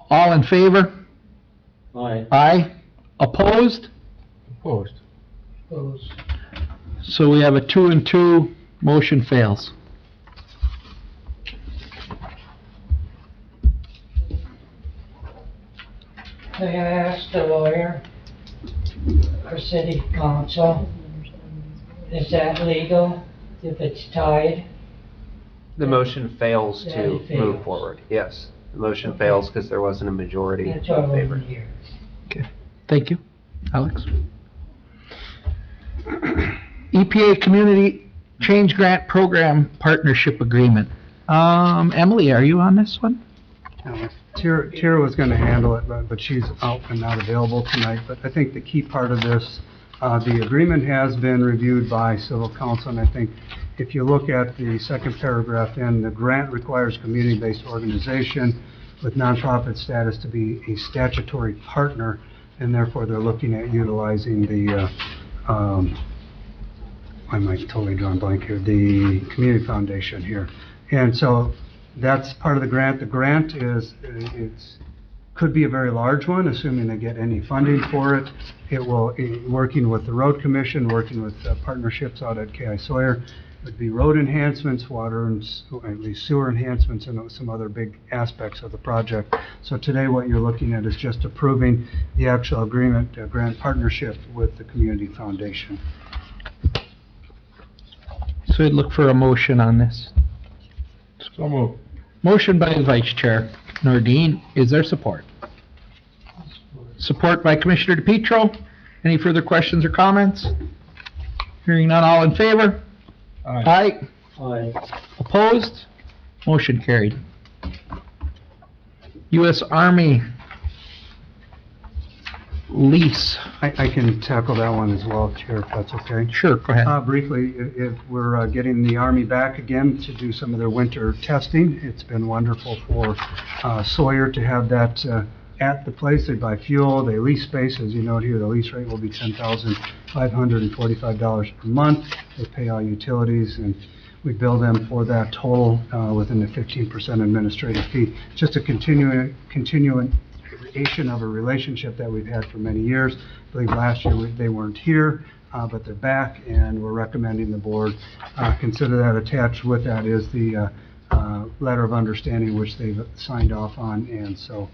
All in favor? Aye. Aye. Opposed? Opposed. Opposed. So we have a 2-2, motion fails. May I ask the lawyer or city council, is that legal if it's tied? The motion fails Then to it fails. move forward, yes. The motion fails because there wasn't a majority in That's all over favor. here. Thank you. Alex? EPA Community Change Grant Program Partnership Agreement. Emily, are you on this one? Tara was going to handle it, but she's out and not available tonight. But I think the key part of this, the agreement has been reviewed by civil council, and I think if you look at the second paragraph in, the grant requires community-based organization with nonprofit status to be a statutory partner, and therefore they're looking at utilizing the, I might totally draw a blank here, the community foundation here. And so that's part of the grant. The grant could be a very large one, assuming they get any funding for it. It will, working with the road commission, working with partnerships out at K.I. Sawyer, it would be road enhancements, water and at least sewer enhancements, and some other big aspects of the project. So today what you're looking at is just approving the actual agreement, grant partnership with the community foundation. So I'd look for a motion on this. So moved. Motion by the Vice Chair Nordine. Is there support? Support by Commissioner DePietro. Any further questions or comments? Hearing none, all in favor? Aye. Aye. Opposed? Motion carried. U.S. Army lease. I can tackle that one as well, Chair, if that's okay. Sure, go ahead. Briefly, if we're getting the Army back again to do some of their winter testing. It's been wonderful for Sawyer to have that at the place. They buy fuel, they lease space. As you note here, the lease rate will be $10,545 per month. They pay all utilities, and we bill them for that total within the 15% administrative fee. Just a continuation of a relationship that we've had for many years. I believe last year they weren't here, but they're back, and we're recommending the board consider that. Attached with that is the letter of understanding which they've signed off on, and so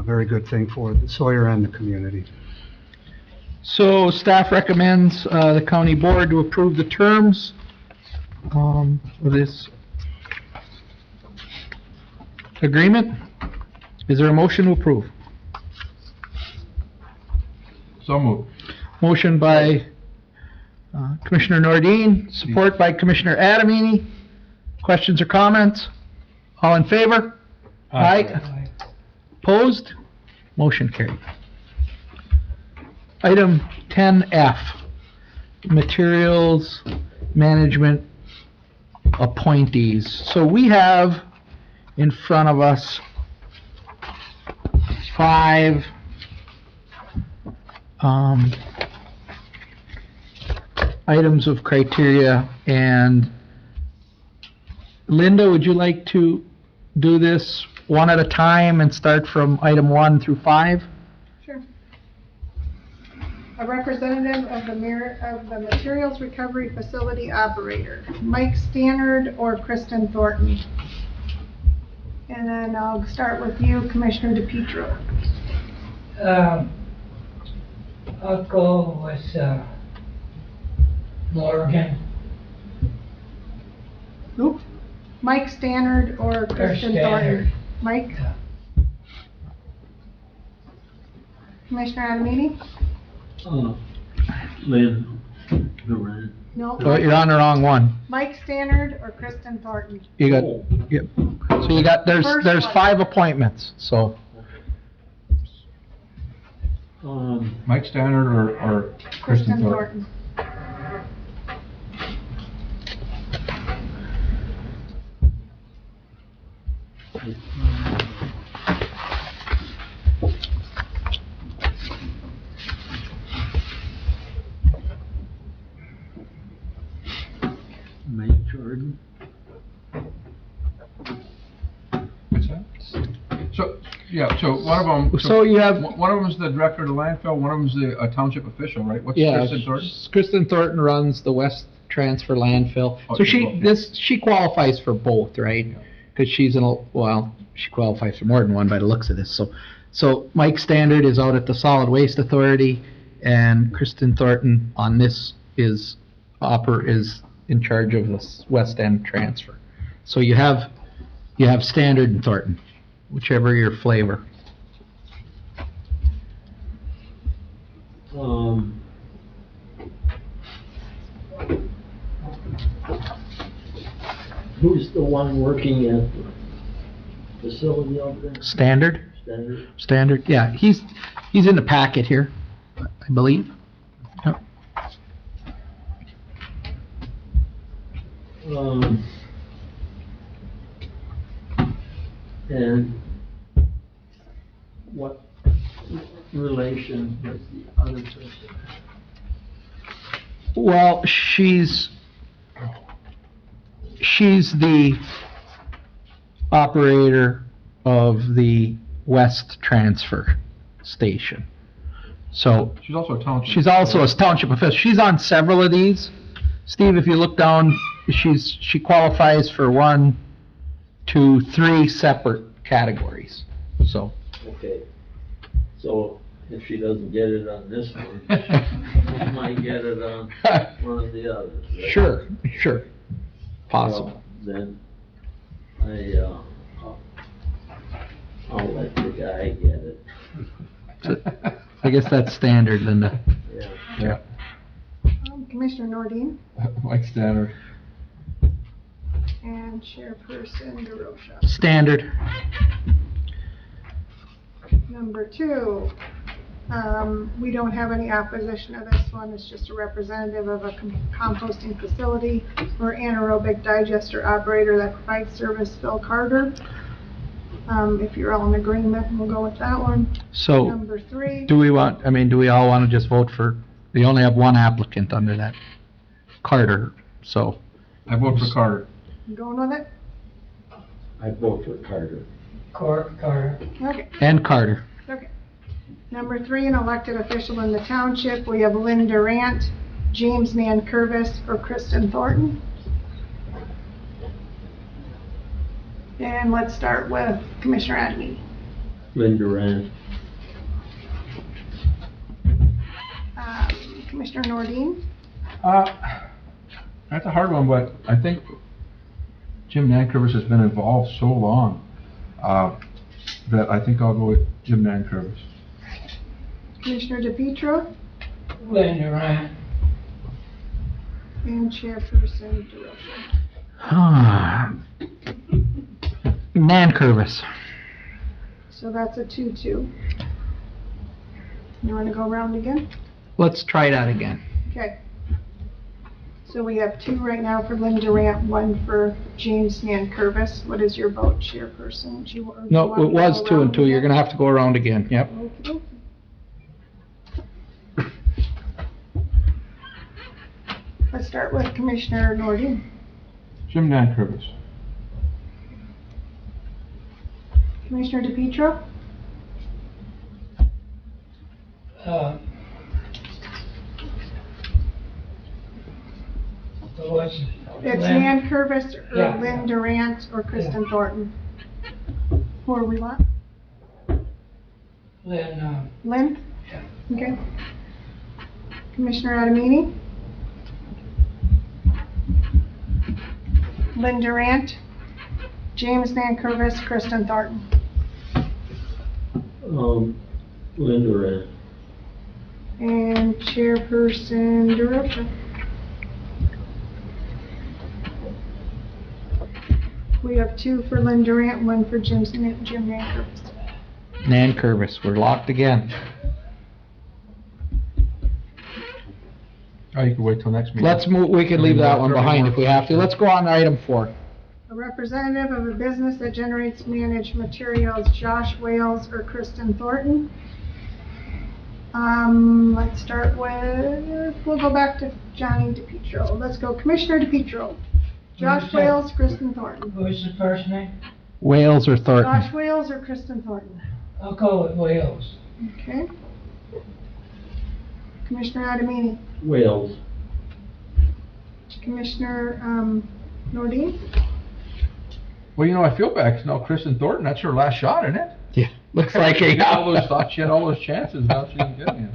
very good thing for Sawyer and the community. So staff recommends the county board to approve the terms of this agreement. Is there a motion to approve? So moved. Motion by Commissioner Nordine, support by Commissioner Adamini. Questions or comments? All in favor? Aye. Opposed? Motion carried. Item 10F, Materials Management Appointees. So we have in front of us 5 items of criteria, and Linda, would you like to do this one at a time and start from item 1 through 5? Sure. A representative of the Materials Recovery Facility Operator, Mike Stannard or Kristen Thornton. And then I'll start with you, Commissioner DePietro. I'll go with Morgan. Nope. Mike Stannard or Kristen Thornton. Mike? Commissioner Adamini? Lynn, Duran. No. Oh, you're on the wrong one. Mike Stannard or Kristen Thornton? You got, yep. So you got, there's one. 5 appointments, so. Mike Stannard or Kristen Thornton? Jordan. What's that? So, yeah, so one of them. So you have- One of them is the director of the landfill, one of them is the township official, right? What's Yeah, Kristen Thornton? Kristen Thornton runs the West Transfer Landfill. Oh, So she both, yeah. she qualifies for both, right? Because she's she qualifies for more than one by the looks of this. So Mike Standard is out at the Solid Waste Authority, and Kristen Thornton on this is in charge of the West End transfer. So you have Standard and Thornton, whichever your flavor. Who's the one working at the facility over there? Standard? Standard? Standard, yeah, he's in the packet here, I believe. Yep. And what relation with the other person? Well, she's the operator of the West Transfer Station. So She's also a township. she's also a township official. She's on several of these. Steve, if you look down, she qualifies for 1, 2, 3 separate categories. So Okay. So if she doesn't get it on this one, she might get it on one of the others. Right? sure, possible. Well, then I'll let the guy get it. I guess that's standard, Linda. Yeah. Yeah. Commissioner Nordine Mike Standard. and Chairperson DeRosa. Standard. Number 2, we don't have any opposition to this one. It's just a representative of a composting facility or anaerobic digester operator that provides service, Phil Carter. If you're all in agreement, we'll go with that one. So Number 3, do we all want to just vote for, we only have one applicant under that, Carter, so. I vote for Carter. you going with it? I vote for Carter. Carter. Okay. And Carter. Okay. Number 3, an elected official in the township, we have Lynn Durant, James Nankervis, or Kristen Thornton. And let's start with Commissioner Adney. Lynn Durant. Commissioner Nordine, That's a hard one, but I think Jim Nankervis has been involved so long, that I think I'll go with Jim Nankervis. Commissioner DePietro, Lynn Durant. and Chairperson DeRosa. Nankervis. So that's a 2-2. You want to go around again? Let's try that again. Okay. So we have 2 right now for Lynn Durant, 1 for James Nankervis. What is your vote, Chairperson? Do you want No, to it was go 2 and around 2, you're again? gonna have to go around again, yep. Okey-dokey. Let's start with Commissioner Nordine. Jim Nankervis. Commissioner DePietro, What's? it's Lynn? Nankervis, or Yeah. Lynn Durant, or Kristen Thornton. Who do we want? Lynn, Lynn? Yeah. Okay. Commissioner Adamini? Lynn Durant, James Nankervis, Kristen Thornton. Lynn Durant. And Chairperson DeRosa. We have 2 for Lynn Durant, 1 for Jim Nankervis. Nankervis, we're locked again. Oh, you can wait till next meeting. Let's move, we can leave that one behind if we have to. Let's go on to item 4. A representative of a business that generates managed materials, Josh Wales or Kristen Thornton. Let's start with, we'll go back to Johnny DePietro. Let's go Commissioner DePietro. Josh Wales, Kristen Thornton. Who's the first name? Wales or Thornton? Josh Wales or Kristen Thornton? I'll go with Wales. Okay. Commissioner Adamini? Wales. Commissioner, Nordine? Well, you know, I feel bad, 'cause now Kristen Thornton, that's her last shot, isn't it? Yeah, looks like She it. had all those thoughts, she had all those chances, now she didn't get any.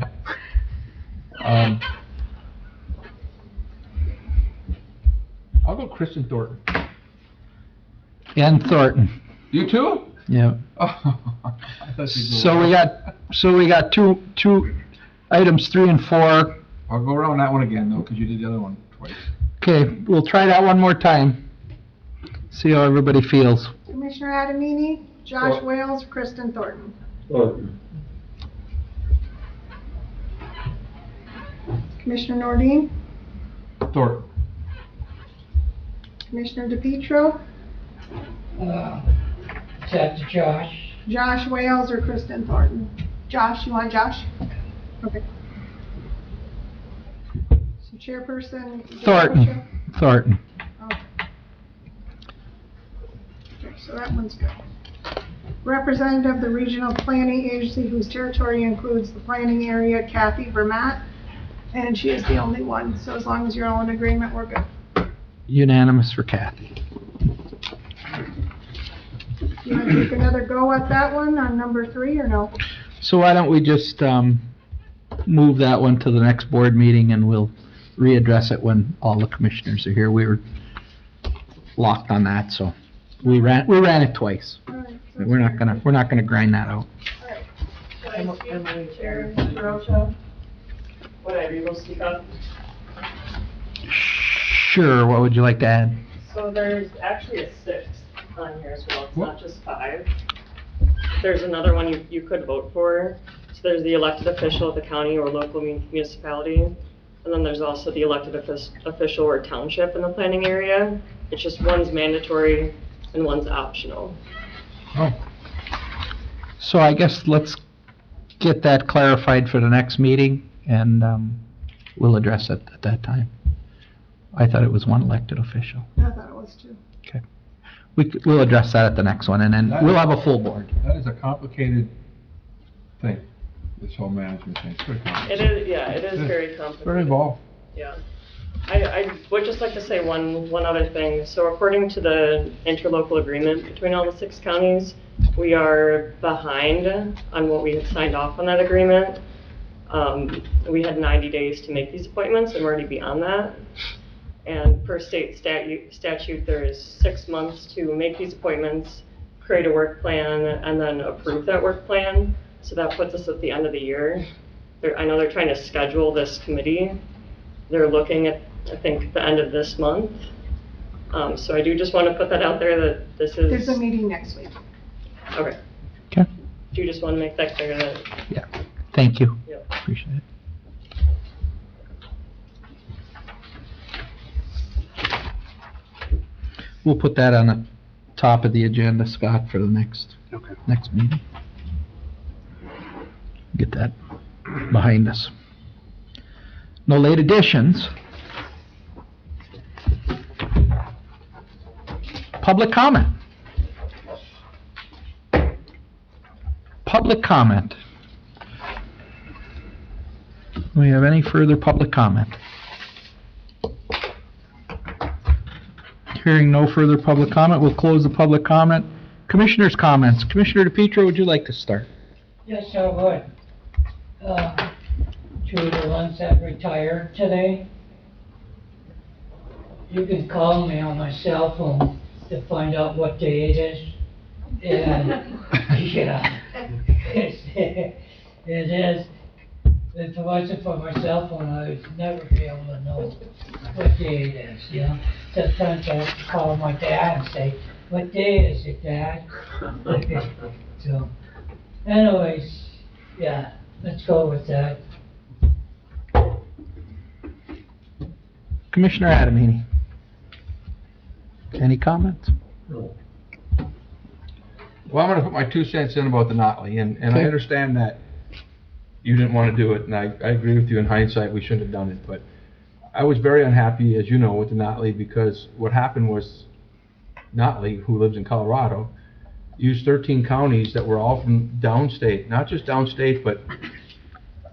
I'll go Kristen Thornton. And Thornton, You too? yeah. I thought you'd go So we got two items, 3 and 4. I'll go around that one again, though, because you did the other one twice. Okay, we'll try that one more time. See how everybody feels. Commissioner Adamini? Josh Wales, Kristen Thornton? Thornton. Commissioner Nordine? Thornton. Commissioner DePietro? Is that to Josh? Josh Wales or Kristen Thornton? Josh, you want Josh? Okay. So chairperson? Thornton, Thornton. Okay, so that one's good. Representative of the Regional Planning Agency whose territory includes the planning area, Kathy Vermette, and she is the only one, so as long as you're all in agreement, we're good. Unanimous for Kathy. You want to take another go at that one on number 3, or no? So why don't we just move that one to the next board meeting, and we'll readdress it when all the commissioners are here. We were locked on that, so we ran it twice. All right, so We're not gonna grind that out. Would I be able to speak up? Sure, what would you like to add? So there's actually a 6 on here as well, it's What? not just 5. There's another one you could vote for. So there's the elected official of the county or local municipality. And then there's also the elected official or township in the planning area. It's just one's mandatory and one's optional. Oh, So I guess let's get that clarified for the next meeting, and we'll address it at that time. I thought it was one elected official. I thought it was 2. Okay. We'll address that at the next one, and then we'll have a full board. that is a complicated thing, this whole management thing. It's very complicated. It is, yeah, it is very complicated. Very involved. Yeah. I would just like to say one other thing. So according to the interlocal agreement between all the 6 counties, we are behind on what we had signed off on that agreement. We had 90 days to make these appointments, and we're already beyond that. And per state statute, there is 6 months to make these appointments, create a work plan, and then approve that work plan. So that puts us at the end of the year. I know they're trying to schedule this committee. They're looking at, I think, the end of this month. So I do just want to put that out there that this is. There's a meeting next week. Okay. Okay. Do you just want to make that clear that? Yeah, thank you. Yep. Appreciate it. We'll put that on the top of the agenda, Scott, for the next meeting. Get that behind us. No late additions. Public comment. Public comment. Do we have any further public comment? Hearing no further public comment, we'll close the public comment. Commissioners' comments. Commissioner DePietro, would you like to start? Yes, I would. To the ones that retired today, you can call me on my cell phone to find out what day it is. And, yeah, it is. If it wasn't for my cell phone, I would never be able to know what day it is, you know? Sometimes I have to call my dad and say, "What day is it, Dad?" So, anyways, yeah, let's go with that. Commissioner Adamini. Any comments? No. Well, I'm gonna put my 2 cents in about the Notley, and I Okay. understand that you didn't wanna do it, and I agree with you, in hindsight, we shouldn't have done it, but I was very unhappy, as you know, with the Notley, because what happened was Notley, who lives in Colorado, used 13 counties that were all from downstate, not just downstate, but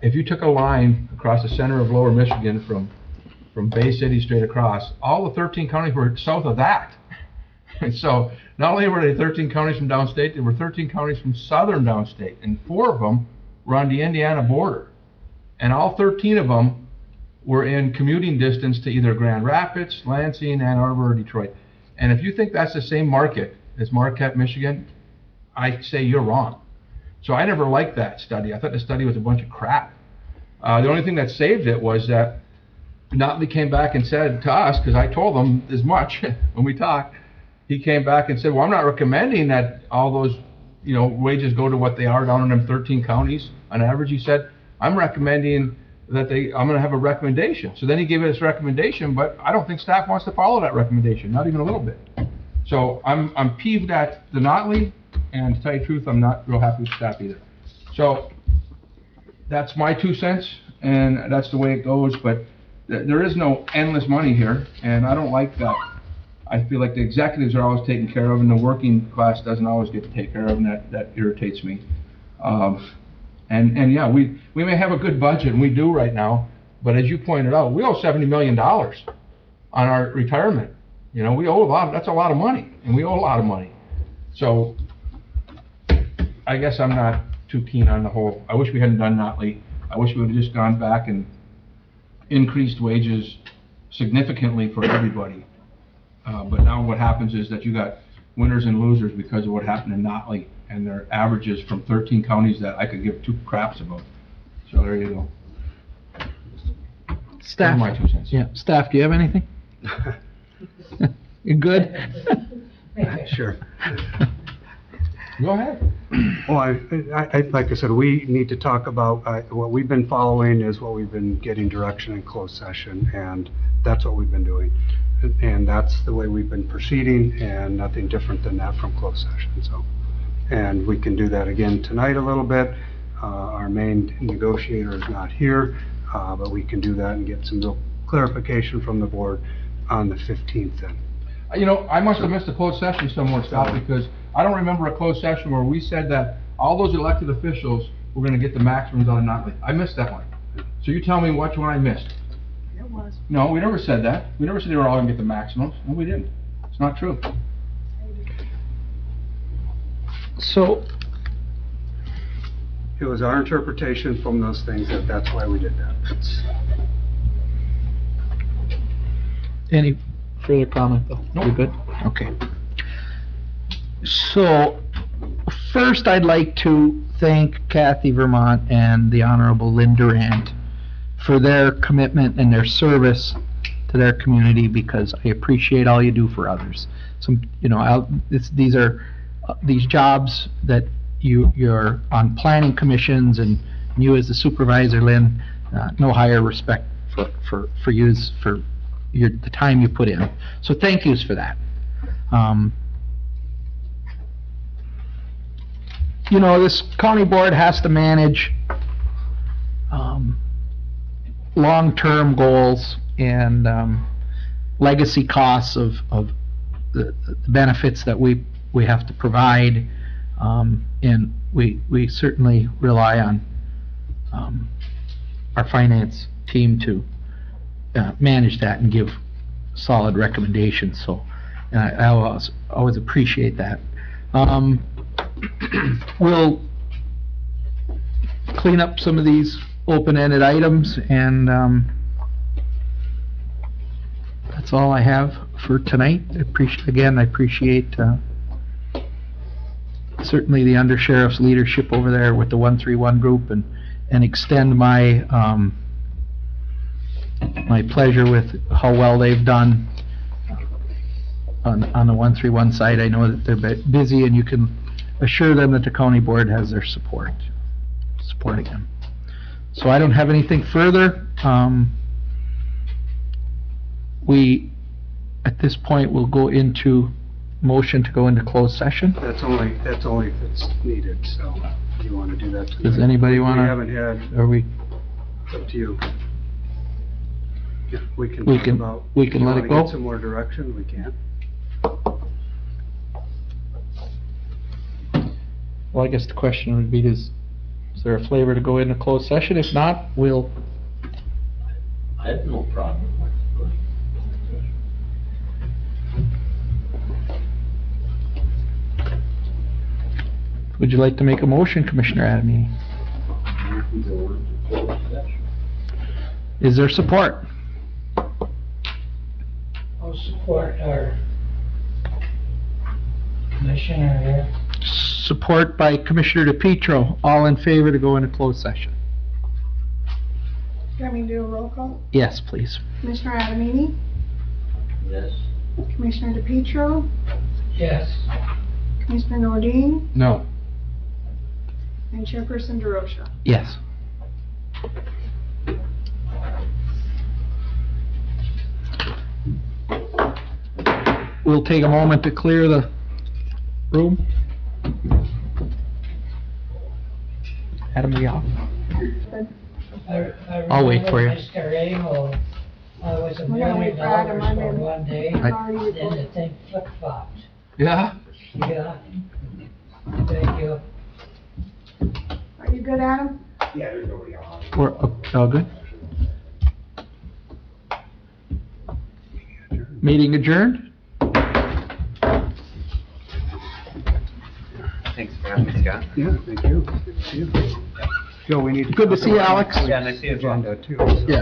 if you took a line across the center of lower Michigan from Bay City straight across, all the 13 counties were south of that. And so, not only were they 13 counties from downstate, there were 13 counties from southern downstate, and 4 of them were on the Indiana border. And all 13 of them were in commuting distance to either Grand Rapids, Lansing, Ann Arbor, or Detroit. And if you think that's the same market as Marquette, Michigan, I say you're wrong. So I never liked that study. I thought the study was a bunch of crap. The only thing that saved it was that Notley came back and said to us, because I told them as much when we talked, he came back and said, well, I'm not recommending that all those, wages go to what they are down in them 13 counties on average. He said, I'm recommending that I'm going to have a recommendation. So then he gave us a recommendation, but I don't think staff wants to follow that recommendation, not even a little bit. So I'm peeved at the Notley, and to tell you the truth, I'm not real happy with staff either. So that's my 2 cents, and that's the way it goes, but there is no endless money here, and I don't like that. I feel like the executives are always taken care of, and the working class doesn't always get to take care of, and that irritates me. And yeah, we may have a good budget, and we do right now, but as you pointed out, we owe $70 million on our retirement. We owe a lot, that's a lot of money, and we owe a lot of money. So, I guess I'm not too keen on the whole, I wish we hadn't done Notley. I wish we would have just gone back and increased wages significantly for everybody. But now what happens is that you got winners and losers because of what happened in Notley, and their averages from 13 counties that I could give 2 craps about. So there you go. Staff? My 2 cents. Yeah, staff, do you have anything? You good? Sure. Go ahead. Well, I like I said, we need to talk about, what we've been following is what we've been getting direction in closed session, and that's what we've been doing. And that's the way we've been proceeding, and nothing different than that from closed session, so. And we can do that again tonight a little bit. Our main negotiator is not here, but we can do that and get some real clarification from the board on the 15th then. I must have missed a closed session somewhere, Scott, because I don't remember a closed session where we said that all those elected officials were gonna get the maximums out of Notley. I missed that one. So you tell me which one I missed. It was. No, we never said that. We never said they were all gonna get the maximums. No, we didn't. It's not true. So, It was our interpretation from those things that that's why we did that. any further comment though? Nope. You good? Okay. So, first I'd like to thank Kathy Vermont and the Honorable Lynn Durant for their commitment and their service to their community, because I appreciate all you do for others. These are these jobs that you're on planning commissions, and you as the supervisor, Lynn, no higher respect for you for the time you put in. So thank yous for that. This county board has to manage long-term goals and legacy costs of the benefits that we have to provide, and we certainly rely on our finance team to manage that and give solid recommendations. So I always appreciate that. We'll clean up some of these open-ended items, and that's all I have for tonight. I appreciate certainly the undersheriff's leadership over there with the 131 group, and extend my my pleasure with how well they've done on the 131 side. I know that they're busy, and you can assure them that the county board has their supporting them. So I don't have anything further. We, at this point, will go into motion to go into closed session. That's only if it's needed, so do you want to do that tonight? Does anybody want to? We haven't had, Are we? it's up to you. We can We talk can- about. we can if you let it wanna go? get some more direction, we can. Well, I guess the question would be, is there a flavor to go into closed session? If not, we'll, I have no problem with it. would you like to make a motion, Commissioner Adamini? Is there support? I'll support our commissioner here. Support by Commissioner DePietro. All in favor to go into closed session? Do you want me to do a roll call? Yes, please. Commissioner Adamini? Yes. Commissioner DePietro? Yes. Commissioner Nordine? No. And Chairperson DeRosa? Yes. We'll take a moment to clear the room. Adam, we off? I'll wait for you. Mr. Abel, I was $1 We're gonna wait million for Adam. I'm for in. one day, I- Sorry, you then the both. thing flip-flopped. Yeah? Yeah. Thank you. Are you good, Adam? We're, all good? Meeting adjourned? Thanks for having me, Scott. Yeah, thank you. Good to see you. Joe, we need to. Good to talk see you, about Alex. next Yeah, nice to see you as well. Agenda too. so- Yeah.